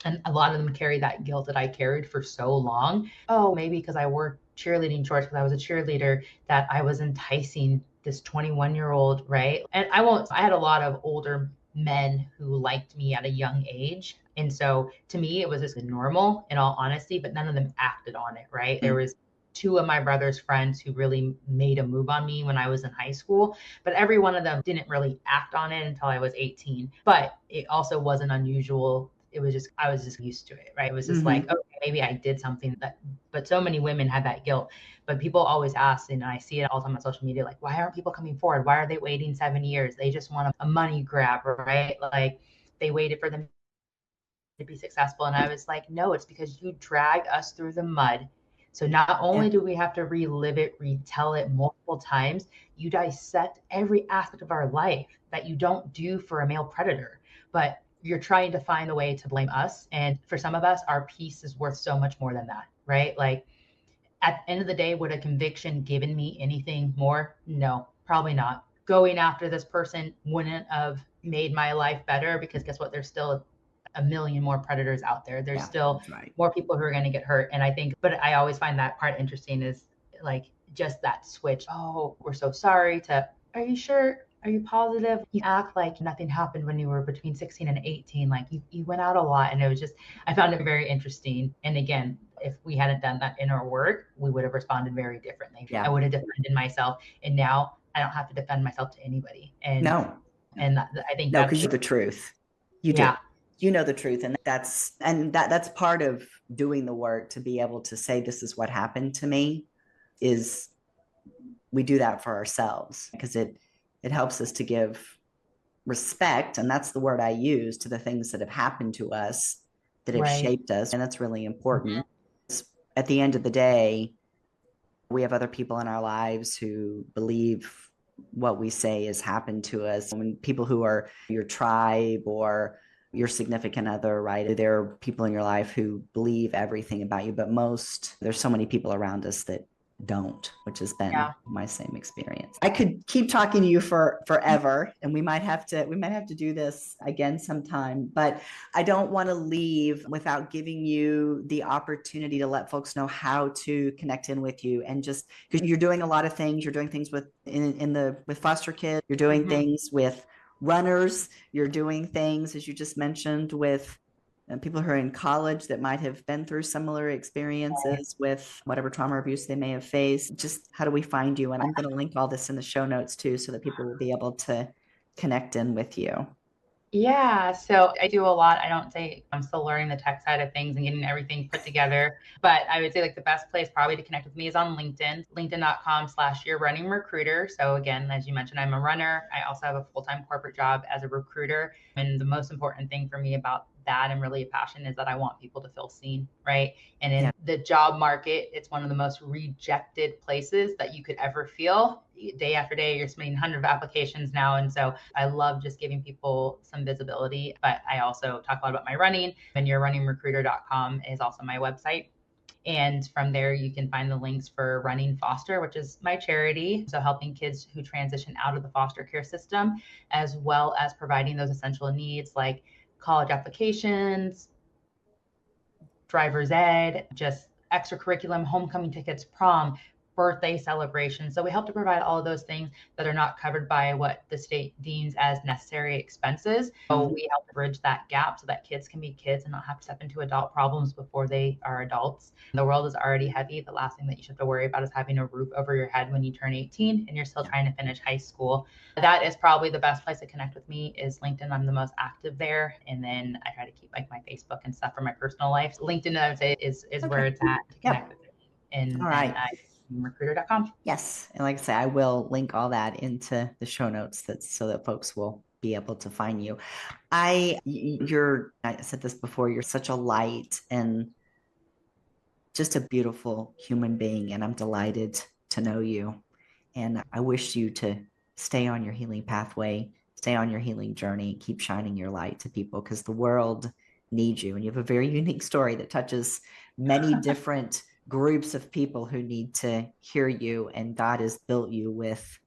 And a lot of them carry that guilt that I carried for so long. Oh, maybe because I wore cheerleading shorts because I was a cheerleader, that I was enticing this 21-year-old, right? And I had a lot of older men who liked me at a young age. And so to me, it was just normal, in all honesty, but none of them acted on it, right? There was two of my brother's friends who really made a move on me when I was in high school, but every one of them didn't really act on it until I was 18. But it also wasn't unusual. I was just used to it, right? It was just like, okay, maybe I did something but so many women had that guilt. But people always ask, and I see it all the time on social media, like, why aren't people coming forward? Why are they waiting 7 years? They just want a money grab, right? Like, they waited for them to be successful. And I was like, no, it's because you dragged us through the mud. So not only do we have to relive it, retell it multiple times, you dissect every aspect of our life that you don't do for a male predator. But you're trying to find a way to blame us. And for some of us, our peace is worth so much more than that, right? Like, at the end of the day, would a conviction given me anything more? No, probably not. Going after this person wouldn't have made my life better, because guess what? There's still a million more predators out there. There's still more people who are going to get hurt. And I think, but I always find that part interesting, is like just that switch. Oh, we're so sorry, to, are you sure? Are you positive? You act like nothing happened when you were between 16 and 18. Like you went out a lot. And it was just, I found it very interesting. And again, if we hadn't done that inner work, we would have responded very differently. I would have defended myself. And now I don't have to defend myself to anybody. And and I think because you're the truth. You do. You know the truth. And that's part of doing the work, to be able to say, this is what happened to me. Is we do that for ourselves, because it helps us to give respect, and that's the word I use, to the things that have happened to us, that have shaped us. And that's really important. At the end of the day, we have other people in our lives who believe what we say has happened to us. When people who are your tribe or your significant other, right? There are people in your life who believe everything about you, but there's so many people around us that don't, which has been my same experience. I could keep talking to you forever, and we might have to do this again sometime, but I don't want to leave without giving you the opportunity to let folks know how to connect in with you. And just because you're doing a lot of things, you're doing things with foster kids, you're doing things with runners, you're doing things, as you just mentioned, with people who are in college that might have been through similar experiences with whatever trauma or abuse they may have faced. Just how do we find you? And I'm going to link all this in the show notes too, so that people will be able to connect in with you. Yeah, so I do a lot. I don't say I'm still learning the tech side of things and getting everything put together, but I would say like the best place probably to connect with me is on LinkedIn, linkedin.com/your running recruiter. So again, as you mentioned, I'm a runner. I also have a full-time corporate job as a recruiter. And the most important thing for me about that and really a passion is that I want people to feel seen, right? And in the job market, it's one of the most rejected places that you could ever feel. Day after day, you're submitting hundreds of applications now. And so I love just giving people some visibility. But I also talk a lot about my running, and yourrunningrecruiter.com is also my website. And from there, you can find the links for Running Foster, which is my charity. So, helping kids who transition out of the foster care system, as well as providing those essential needs like college applications, driver's ed, just extracurriculum, homecoming tickets, prom, birthday celebrations. So we help to provide all of those things that are not covered by what the state deems as necessary expenses. So we help to bridge that gap so that kids can be kids and not have to step into adult problems before they are adults. The world is already heavy. The last thing that you should have to worry about is having a roof over your head when you turn 18 and you're still trying to finish high school. That is probably the best place to connect with me is LinkedIn. I'm the most active there. And then I try to keep like my Facebook and stuff for my personal life. LinkedIn, I would say, is where it's at to connect with me. And All right. then recruiter.com. Yes. And like I say, I will link all that into the show notes so that folks will be able to find you. I said this before, you're such a light and just a beautiful human being. And I'm delighted to know you. And I wish you to stay on your healing pathway, stay on your healing journey, keep shining your light to people because the world needs you. And you have a very unique story that touches many different groups of people who need to hear you. And God has built you with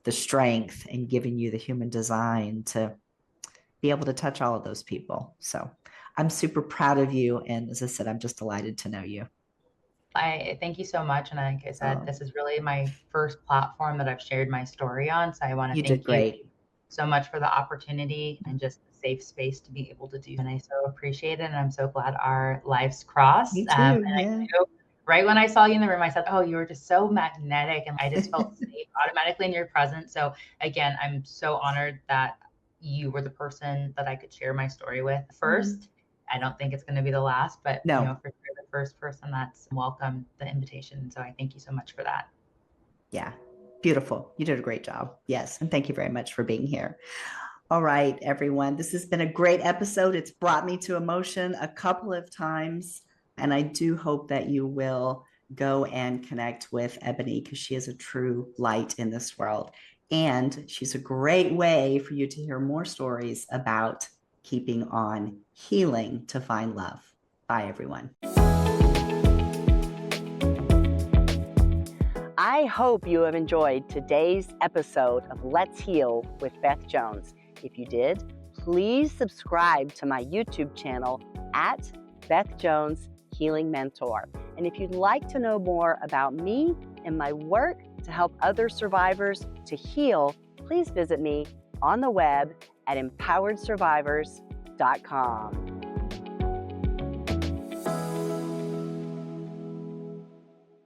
the strength and given you the human design to be able to touch all of those people. So I'm super proud of you. And as I said, I'm just delighted to know you. I thank you so much. And like I said, this is really my first platform that I've shared my story on. So I want to thank you so much for the opportunity and just the safe space to be able to do. And I so appreciate it. And I'm so glad our lives crossed. Me too, and I knew, right when I saw you in the room, I said, oh, you were just so magnetic. And I just felt safe automatically in your presence. So again, I'm so honored that you were the person that I could share my story with first. I don't think it's going to be the last, but you know, for sure, the first person that's welcomed the invitation. So I thank you so much for that. Yeah. Beautiful. You did a great job. Yes. And thank you very much for being here. All right, everyone. This has been a great episode. It's brought me to emotion a couple of times. And I do hope that you will go and connect with Ebony because she is a true light in this world. And she's a great way for you to hear more stories about keeping on healing to find love. Bye, everyone. I hope you have enjoyed today's episode of Let's Heal with Beth Jones. If you did, please subscribe to my YouTube channel at Beth Jones Healing Mentor. And if you'd like to know more about me and my work to help other survivors to heal, please visit me on the web at empoweredsurvivors.com.